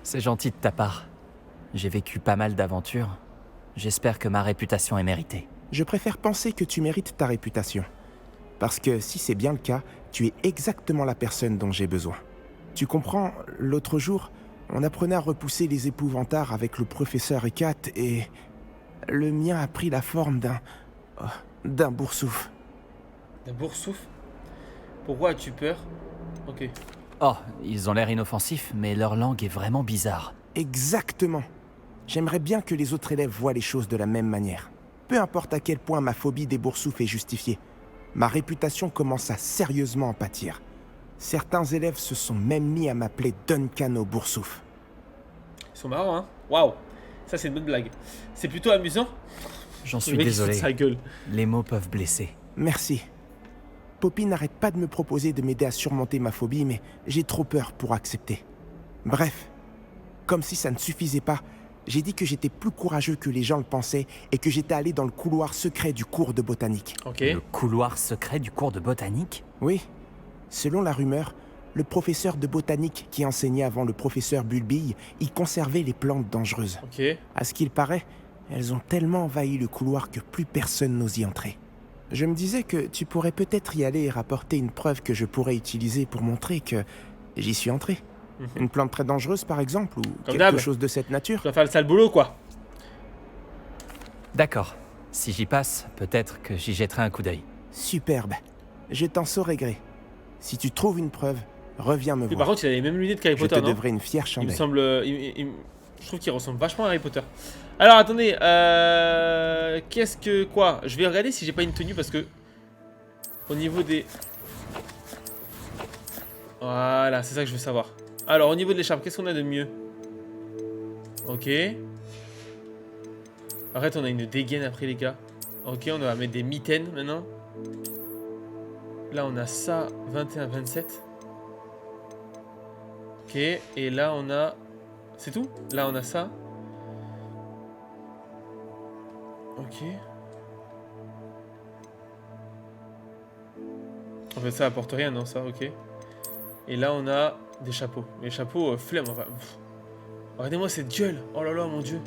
C'est gentil de ta part. J'ai vécu pas mal d'aventures. J'espère que ma réputation est méritée. je préfère penser que tu mérites ta réputation. Parce que si c'est bien le cas, tu es exactement la personne dont j'ai besoin. Tu comprends, l'autre jour, on apprenait à repousser les épouvantards avec le professeur Hécate et... le mien a pris la forme d'un boursouf. D'un boursouf? Pourquoi as-tu peur? Ok. Oh, ils ont l'air inoffensifs, mais leur langue est vraiment bizarre. Exactement. J'aimerais bien que les autres élèves voient les choses de la même manière. Peu importe à quel point ma phobie des boursoufs est justifiée, ma réputation commence à sérieusement en pâtir. Certains élèves se sont même mis à m'appeler Duncan au boursouf. Ils sont marrants, hein? Waouh! Ça, c'est une bonne blague. C'est plutôt amusant. J'en suis désolé. Sa gueule. Les mots peuvent blesser. Merci. Poppy n'arrête pas de me proposer de m'aider à surmonter ma phobie, mais j'ai trop peur pour accepter. Bref, comme si ça ne suffisait pas, j'ai dit que j'étais plus courageux que les gens le pensaient et que j'étais allé dans le couloir secret du cours de botanique. Ok. Le couloir secret du cours de botanique? Oui. Selon la rumeur, le professeur de botanique qui enseignait avant le professeur Bulbille y conservait les plantes dangereuses. Ok. À ce qu'il paraît, elles ont tellement envahi le couloir que plus personne n'ose y entrer. Je me disais que tu pourrais peut-être y aller et rapporter une preuve que je pourrais utiliser pour montrer que j'y suis entré. Une plante très dangereuse, par exemple, ou quelque chose de cette nature. Tu vas faire le sale boulot, quoi. D'accord. Si j'y passe, peut-être que j'y jetterai un coup d'œil. Superbe. Je t'en saurai gré. Si tu trouves une preuve, reviens me voir. Par contre, il a les mêmes lunettes qu'Harry Potter, non? Je te devrais une fière chandelle. Il me semble... je trouve qu'il ressemble vachement à Harry Potter. Alors, attendez. Qu'est-ce que... Quoi? Je vais regarder si j'ai pas une tenue, parce que... Au niveau des... Voilà, c'est ça que je veux savoir. Alors, au niveau de l'écharpe, qu'est-ce qu'on a de mieux? Ok. Arrête, on a une dégaine après, les gars. Ok, on va mettre des mitaines, maintenant. Là, on a ça, 21-27. Ok, et là, on a... C'est tout? Là, on a ça. Ok. En fait, ça apporte rien, non, ça, ok. Et là, on a des chapeaux. Les chapeaux, flemme, enfin... Regardez-moi cette gueule. Oh là là, mon dieu.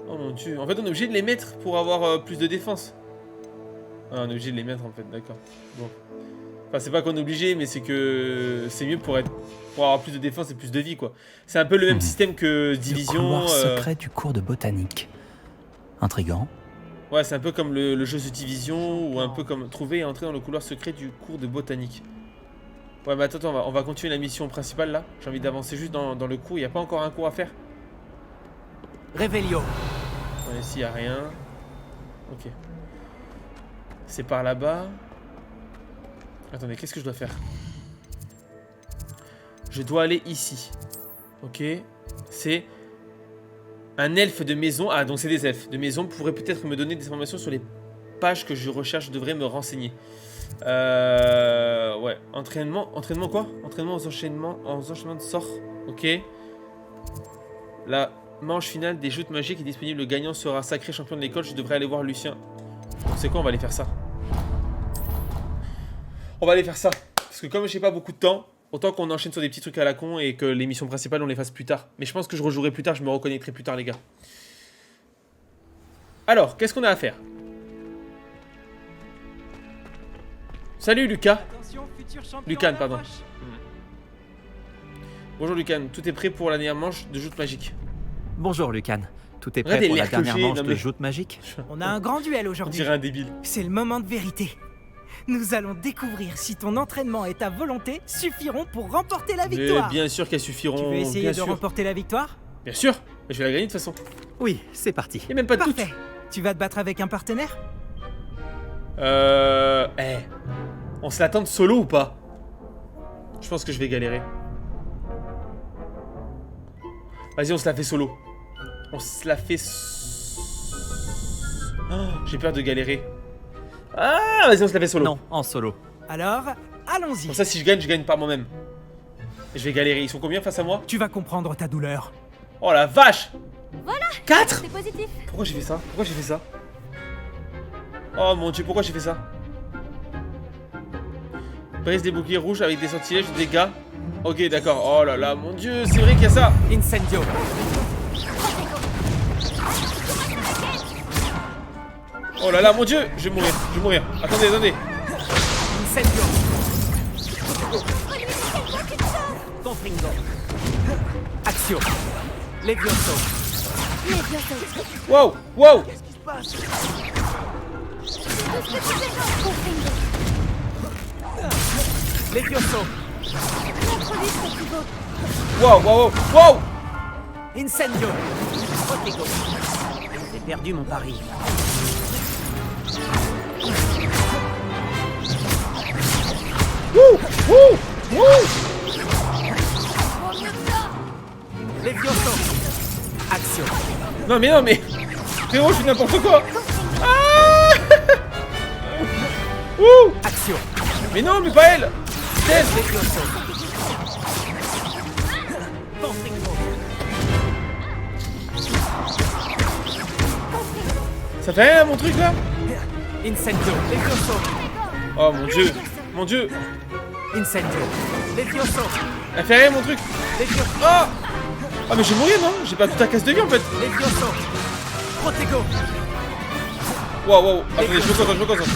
Oh mon dieu. En fait, on est obligé de les mettre pour avoir plus de défense. Ah, on est obligé de les mettre, en fait, d'accord. Bon. Enfin, c'est pas qu'on est obligé, mais c'est que c'est mieux pour avoir plus de défense et plus de vie, quoi. C'est un peu le même système que Division. Le couloir secret du cours de botanique. Intriguant. Ouais, c'est un peu comme le jeu de Division, ou un peu comme trouver et entrer dans le couloir secret du cours de botanique. Ouais, mais attends, on va continuer la mission principale, là. J'ai envie d'avancer juste dans le cours. Il n'y a pas encore un cours à faire? Révélio. Ouais, ici, il n'y a rien. Ok. C'est par là-bas. Attendez, qu'est-ce que je dois faire? Je dois aller ici. Ok. C'est un elfe de maison. Ah, donc c'est des elfes de maison. Pourrait peut-être me donner des informations sur les pages que je recherche. Je devrais me renseigner. Ouais. Entraînement quoi? Entraînement aux enchaînements de sorts. Ok. La manche finale des joutes magiques est disponible. Le gagnant sera sacré champion de l'école. Je devrais aller voir Lucien. Donc c'est quoi? On va aller faire ça. On va aller faire ça. Parce que comme j'ai pas beaucoup de temps, autant qu'on enchaîne sur des petits trucs à la con et que les missions principales on les fasse plus tard. Mais je pense que je rejouerai plus tard, je me reconnecterai plus tard, les gars. Alors, qu'est-ce qu'on a à faire? Salut Lucas. Lucan, pardon. Bonjour Lucan, tout est prêt pour la dernière manche de joute magique. Bonjour Lucan, tout est prêt pour la dernière manche de joute magique? On a un grand duel aujourd'hui. On dirait un débile. C'est le moment de vérité. Nous allons découvrir si ton entraînement et ta volonté suffiront pour remporter la victoire. Mais bien sûr qu'elles suffiront. Tu veux essayer de remporter la victoire? Bien sûr, je vais la gagner de toute façon. Oui, c'est parti. Et même pas de doute. Parfait. Tu vas te battre avec un partenaire? On se l'attend de solo ou pas? Je pense que je vais galérer. Vas-y, on se la fait solo. On se la fait... Oh, j'ai peur de galérer. Ah, vas-y, on se la fait solo. Non, en solo. Alors, allons-y. Comme ça, si je gagne par moi-même. Et je vais galérer. Ils sont combien face à moi? Tu vas comprendre ta douleur. Oh la vache! Voilà! 4! C'est positif. Pourquoi j'ai fait ça? Pourquoi j'ai fait ça? Oh mon dieu, pourquoi j'ai fait ça? Brise des boucliers rouges avec des sortilèges de dégâts. Ok, d'accord. Oh là là, mon dieu, c'est vrai qu'il y a ça! Incendio. Oh là là, mon dieu, je vais mourir, je vais mourir. Attendez, attendez. Incendio. Confringo. Action. Levioso. Wow, wow. Qu'est-ce qui se passe? Levioso. Wow, wow, wow. Incendio. Protego. J'ai perdu mon pari. Wouh, wouh, wouh. Levioso. Action. Non mais frérot, je fais n'importe quoi. Ah. Ouh. Action. Mais non, mais pas elle. C'est Levioso. Confringo. Ça fait rien mon truc là. Incendio. Levioso. Oh mon dieu, mon dieu. Incendio. Levioso. Elle fait rien mon truc. Levioso. Oh. Ah mais je vais mourir non. J'ai pas toute la casse de vie en fait. Levioso. Protego. Wow, wow. Attendez, je me concentre.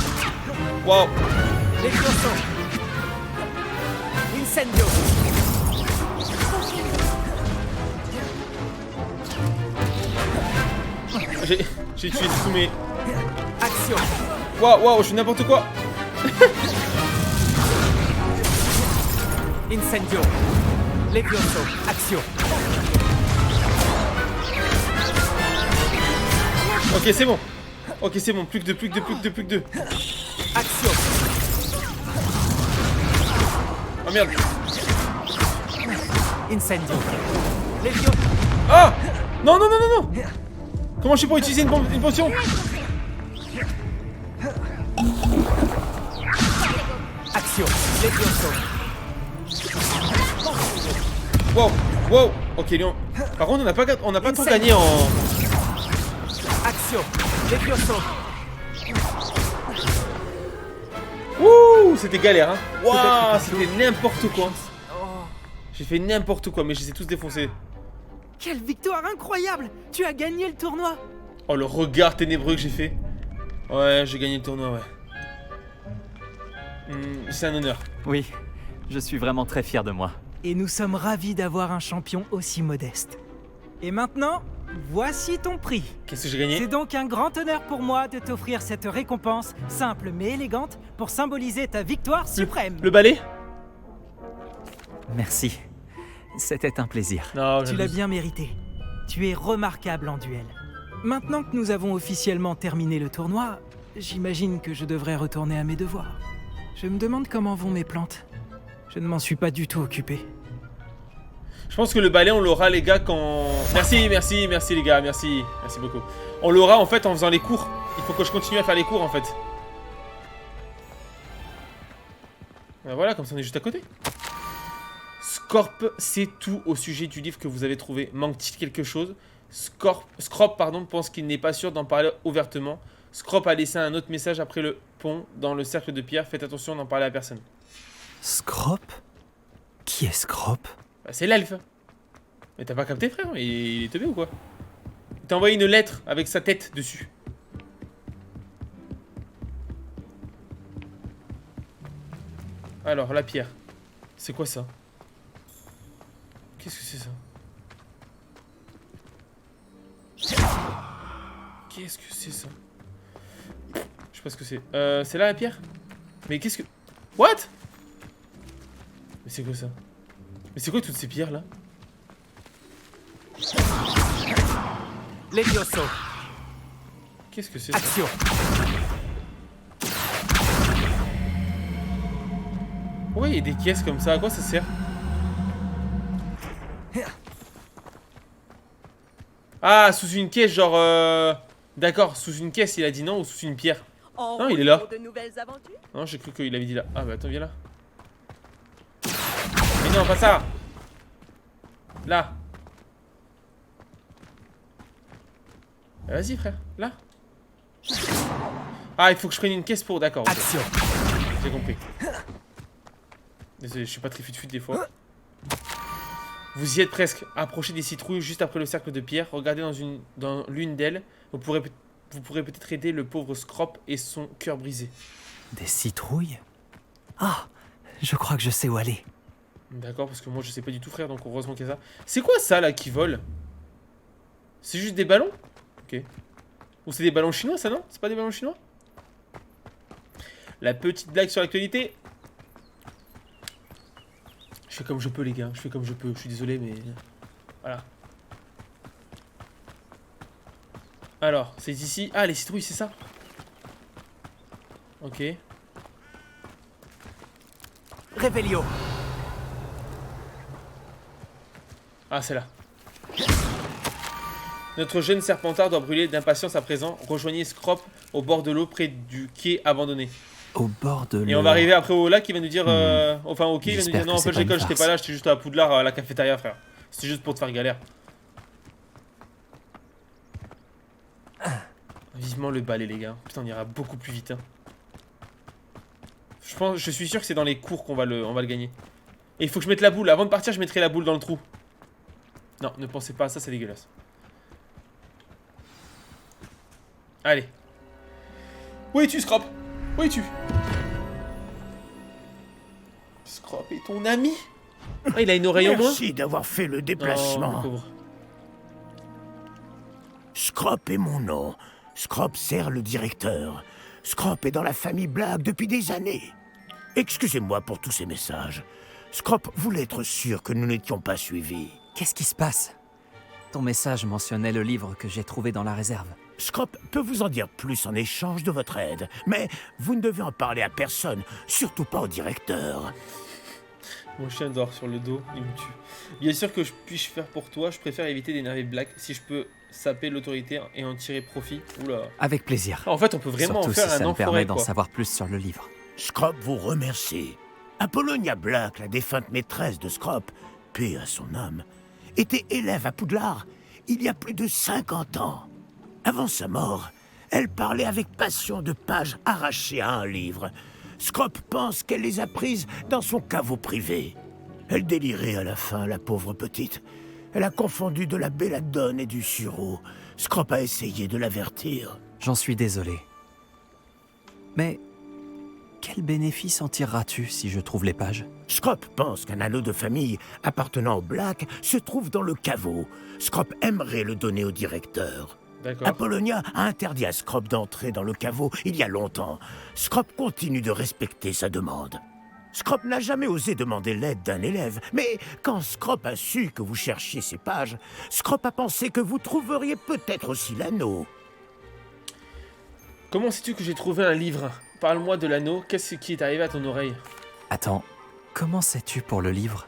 Wow. Levioso. Incendio. J'ai tué tous mes... Action. Waouh, waouh, je fais n'importe quoi. Incendio. Levioso. Action. Ok, c'est bon. Ok, c'est bon. Plus que deux. Action. Oh merde. Incendio. Levioso. Ah. Non. Comment je fais pour utiliser une potion? Action. Levioso. Wow. Ok, Léon. Par contre, on n'a pas tout gagné en... Action. Levioso. Ouh, c'était galère, hein. Waouh, c'était n'importe quoi. J'ai fait n'importe quoi, mais je les ai tous défoncés. Quelle victoire incroyable! Tu as gagné le tournoi! Oh, le regard ténébreux que j'ai fait. Ouais, j'ai gagné le tournoi, ouais. C'est un honneur. Oui, je suis vraiment très fier de moi. Et nous sommes ravis d'avoir un champion aussi modeste. Et maintenant, voici ton prix. Qu'est-ce que j'ai gagné? C'est donc un grand honneur pour moi de t'offrir cette récompense, simple mais élégante, pour symboliser ta victoire suprême. Le balai? Merci. C'était un plaisir. Non, tu l'as bien mérité. Tu es remarquable en duel. Maintenant que nous avons officiellement terminé le tournoi, j'imagine que je devrais retourner à mes devoirs. Je me demande comment vont mes plantes. Je ne m'en suis pas du tout occupé. Je pense que le balai, on l'aura, les gars, quand... Merci les gars, merci beaucoup. On l'aura, en fait, en faisant les cours. Il faut que je continue à faire les cours, en fait. Ben voilà, comme ça, on est juste à côté. Scorp, c'est tout au sujet du livre que vous avez trouvé. Manque-t-il quelque chose? Scrop, pense qu'il n'est pas sûr d'en parler ouvertement. Scrop a laissé un autre message après le pont dans le cercle de pierre. Faites attention d'en parler à personne. Scrop? Qui est Scrop? Bah, c'est l'elfe. Mais t'as pas capté, frère? Il est teubé ou quoi? Il t'a envoyé une lettre avec sa tête dessus. Alors, la pierre. C'est quoi ça? Qu'est-ce que c'est ça? Qu'est-ce que c'est ça? Je sais pas ce que c'est. C'est là la pierre? Mais qu'est-ce que... What? Mais c'est quoi ça? Mais c'est quoi toutes ces pierres là? Levioso. Qu'est-ce que c'est ça? Action. Ouais, il y a des caisses comme ça. À quoi ça sert? Ah, sous une caisse, genre... D'accord, sous une caisse, il a dit non, ou sous une pierre? Non, il est là. Non, j'ai cru qu'il avait dit là. Ah bah attends, viens là. Mais non, pas ça. Là. Vas-y, frère. Là. Ah, il faut que je prenne une caisse pour... D'accord. Okay. Action. J'ai compris. Désolé, je suis pas très fut-fut des fois. Vous y êtes presque. Approchez des citrouilles juste après le cercle de pierre. Regardez dans l'une d'elles. Vous vous pourrez peut-être aider le pauvre Scrop et son cœur brisé. Des citrouilles? Ah, je crois que je sais où aller. D'accord, parce que moi je sais pas du tout, frère, donc heureusement qu'il y a ça. C'est quoi ça là qui vole? C'est juste des ballons? Ok. Ou c'est des ballons chinois ça, non? C'est pas des ballons chinois? La petite blague sur l'actualité. Je fais comme je peux les gars, je fais comme je peux, je suis désolé mais... Voilà. Alors, c'est ici. Ah, les citrouilles, c'est ça? Ok. Revelio. Ah, c'est là. Notre jeune serpentard doit brûler d'impatience à présent. Rejoignez Scrop au bord de l'eau près du quai abandonné. Au bord de l'eau. Et on va arriver après au lac, il va nous dire... Enfin, au quai, il va nous dire non, en fait, j'école, j'étais pas là, j'étais juste à Poudlard, à la cafétéria, frère. C'était juste pour te faire galère. Vivement le balai, les gars. Putain, on ira beaucoup plus vite. Hein. Je suis sûr que c'est dans les cours qu'on va le gagner. Et il faut que je mette la boule. Avant de partir, je mettrai la boule dans le trou. Non, ne pensez pas à ça, c'est dégueulasse. Allez. Où es-tu, Scrop? Où es-tu? Scrop est ton ami? Ah, il a une oreille en moins. Merci d'avoir fait le déplacement. Oh, Scrop est mon nom. Scrop sert le directeur. Scrop est dans la famille Black depuis des années. Excusez-moi pour tous ces messages. Scrop voulait être sûr que nous n'étions pas suivis. Qu'est-ce qui se passe? Ton message mentionnait le livre que j'ai trouvé dans la réserve. Scrop peut vous en dire plus en échange de votre aide, mais vous ne devez en parler à personne, surtout pas au directeur. Mon chien dort sur le dos, il me tue. Bien sûr que je puisse faire pour toi, je préfère éviter d'énerver Black si je peux saper l'autorité et en tirer profit. Oula. Avec plaisir. En fait, on peut vraiment surtout en faire si un ça me enfoiré, permet d'en quoi. savoir plus sur le livre. Scrop vous remercie. Apollonia Black, la défunte maîtresse de Scrop, paix à son âme, était élève à Poudlard il y a plus de 50 ans. Avant sa mort, elle parlait avec passion de pages arrachées à un livre. Scrop pense qu'elle les a prises dans son caveau privé. Elle délirait à la fin, la pauvre petite. Elle a confondu de la belladone et du sureau. Scrop a essayé de l'avertir. J'en suis désolé. Mais quel bénéfice en tireras-tu si je trouve les pages? Scrop pense qu'un anneau de famille appartenant au Black se trouve dans le caveau. Scrop aimerait le donner au directeur. Apollonia a interdit à Scrop d'entrer dans le caveau il y a longtemps. Scrop continue de respecter sa demande. Scrop n'a jamais osé demander l'aide d'un élève, mais quand Scrop a su que vous cherchiez ces pages, Scrop a pensé que vous trouveriez peut-être aussi l'anneau. Comment sais-tu que j'ai trouvé un livre? Parle-moi de l'anneau, qu'est-ce qui est arrivé à ton oreille? Attends, comment sais-tu pour le livre?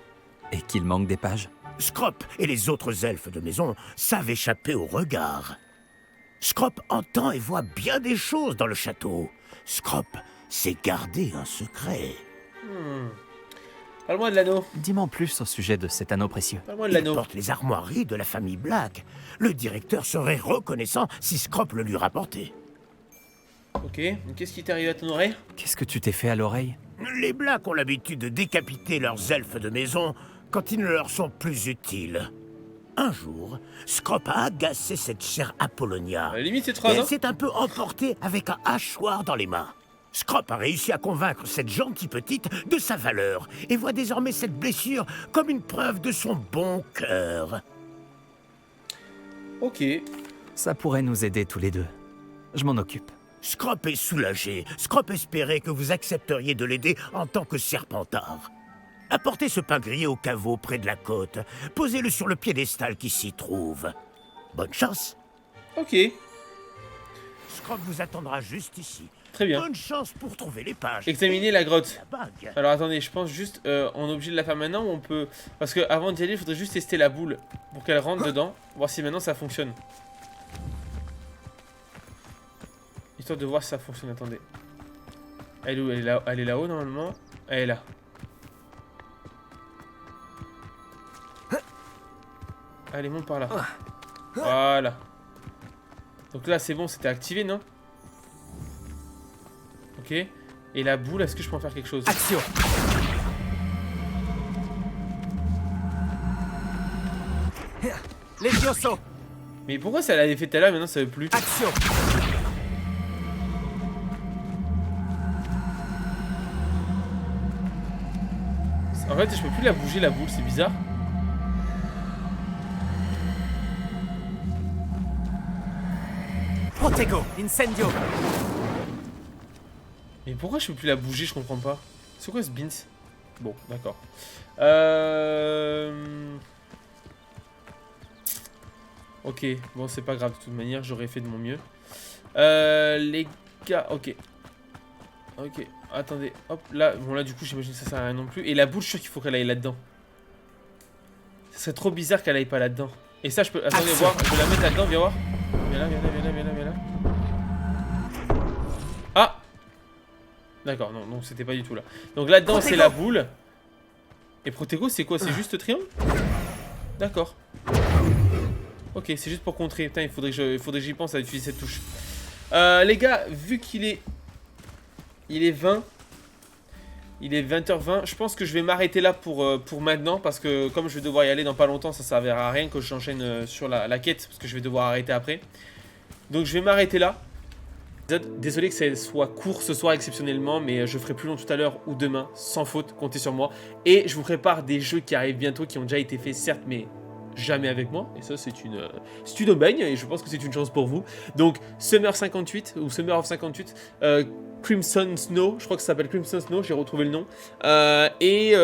Et qu'il manque des pages? Scrop et les autres elfes de maison savent échapper au regard. Scrop entend et voit bien des choses dans le château. Scrop sait garder un secret. Parle-moi de l'anneau. Dis-moi plus au sujet de cet anneau précieux. Parle-moi de l'anneau. Il porte les armoiries de la famille Black. Le directeur serait reconnaissant si Scrop le lui rapportait. Ok, qu'est-ce qui t'est arrivé à ton oreille? Qu'est-ce que tu t'es fait à l'oreille? Les Blacks ont l'habitude de décapiter leurs elfes de maison quand ils ne leur sont plus utiles. Un jour, Scrop a agacé cette chère Apollonia. À la limite, c'est 3 ans. Elle s'est un peu emportée avec un hachoir dans les mains. Scrop a réussi à convaincre cette gentille petite de sa valeur et voit désormais cette blessure comme une preuve de son bon cœur. Ok. Ça pourrait nous aider tous les deux. Je m'en occupe. Scrop est soulagé. Scrop espérait que vous accepteriez de l'aider en tant que serpentard. Apportez ce pain grillé au caveau près de la côte. Posez-le sur le piédestal qui s'y trouve. Bonne chance. Ok. Scrop vous attendra juste ici. Très bien. Bonne chance pour trouver les pages. Examiner la grotte. La bague. Alors attendez, je pense juste, on est obligé de la faire maintenant ou on peut... Parce que avant d'y aller, il faudrait juste tester la boule pour qu'elle rentre dedans. Voir si maintenant ça fonctionne. Histoire de voir si ça fonctionne, attendez. Elle est où? Elle est là-haut normalement. Elle est là. Allez, monte par là. Voilà. Donc là, c'est bon, c'était activé, non? Ok. Et la boule, est-ce que je peux en faire quelque chose? Action. Mais pourquoi ça l'avait fait tout à l'heure, maintenant ça veut plus? Action. En fait, je peux plus la bouger, la boule, c'est bizarre. Protego, incendio. Mais pourquoi je peux plus la bouger, je comprends pas. C'est quoi ce beans? Bon, d'accord. Ok, bon c'est pas grave de toute manière, j'aurais fait de mon mieux. Les gars, ok. Ok, attendez, hop, là, bon là du coup j'imagine que ça sert à rien non plus. Et la boule, je suis sûr qu'il faut qu'elle aille là-dedans. Ce serait trop bizarre qu'elle aille pas là-dedans. Et ça je peux, attendez, voir, je vais la mettre là-dedans, viens voir. Viens là, viens là, viens là, viens là, viens là. Ah! D'accord, non, donc c'était pas du tout là. Donc là-dedans c'est la boule. Et Protego c'est quoi? C'est juste triangle? D'accord. Ok, c'est juste pour contrer. Putain, il faudrait que j'y pense à utiliser cette touche. Les gars, vu qu'il est... Il est 20. Il est 20h20. Je pense que je vais m'arrêter là pour maintenant. Parce que comme je vais devoir y aller dans pas longtemps, ça servira à rien que j'enchaîne sur la quête. Parce que je vais devoir arrêter après. Donc je vais m'arrêter là. Désolé que ça soit court ce soir exceptionnellement, mais je ferai plus long tout à l'heure ou demain, sans faute, comptez sur moi. Et je vous prépare des jeux qui arrivent bientôt, qui ont déjà été faits certes, mais jamais avec moi. Et ça c'est une aubaine, et je pense que c'est une chance pour vous. Donc Summer 58, ou Summer of 58, Crimson Snow, je crois que ça s'appelle Crimson Snow, j'ai retrouvé le nom.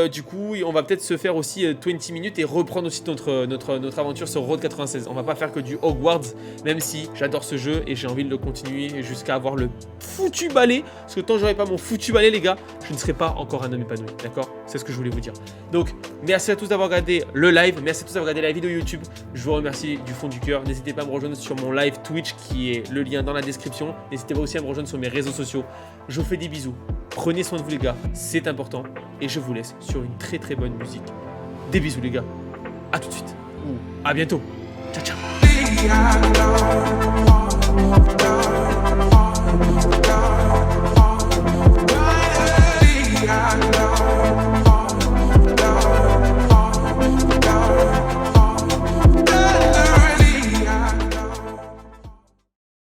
Du coup, on va peut-être se faire aussi 20 minutes et reprendre aussi notre aventure sur Road 96. On va pas faire que du Hogwarts, même si j'adore ce jeu et j'ai envie de le continuer jusqu'à avoir le foutu balai. Parce que tant que j'aurai pas mon foutu balai, les gars, je ne serai pas encore un homme épanoui, d'accord? C'est ce que je voulais vous dire. Donc, merci à tous d'avoir regardé le live, merci à tous d'avoir regardé la vidéo YouTube. Je vous remercie du fond du cœur. N'hésitez pas à me rejoindre sur mon live Twitch qui est le lien dans la description. N'hésitez pas aussi à me rejoindre sur mes réseaux sociaux. Je vous fais des bisous. Prenez soin de vous les gars, c'est important. Et je vous laisse sur une très très bonne musique. Des bisous les gars. A tout de suite. Ou à bientôt. Ciao ciao.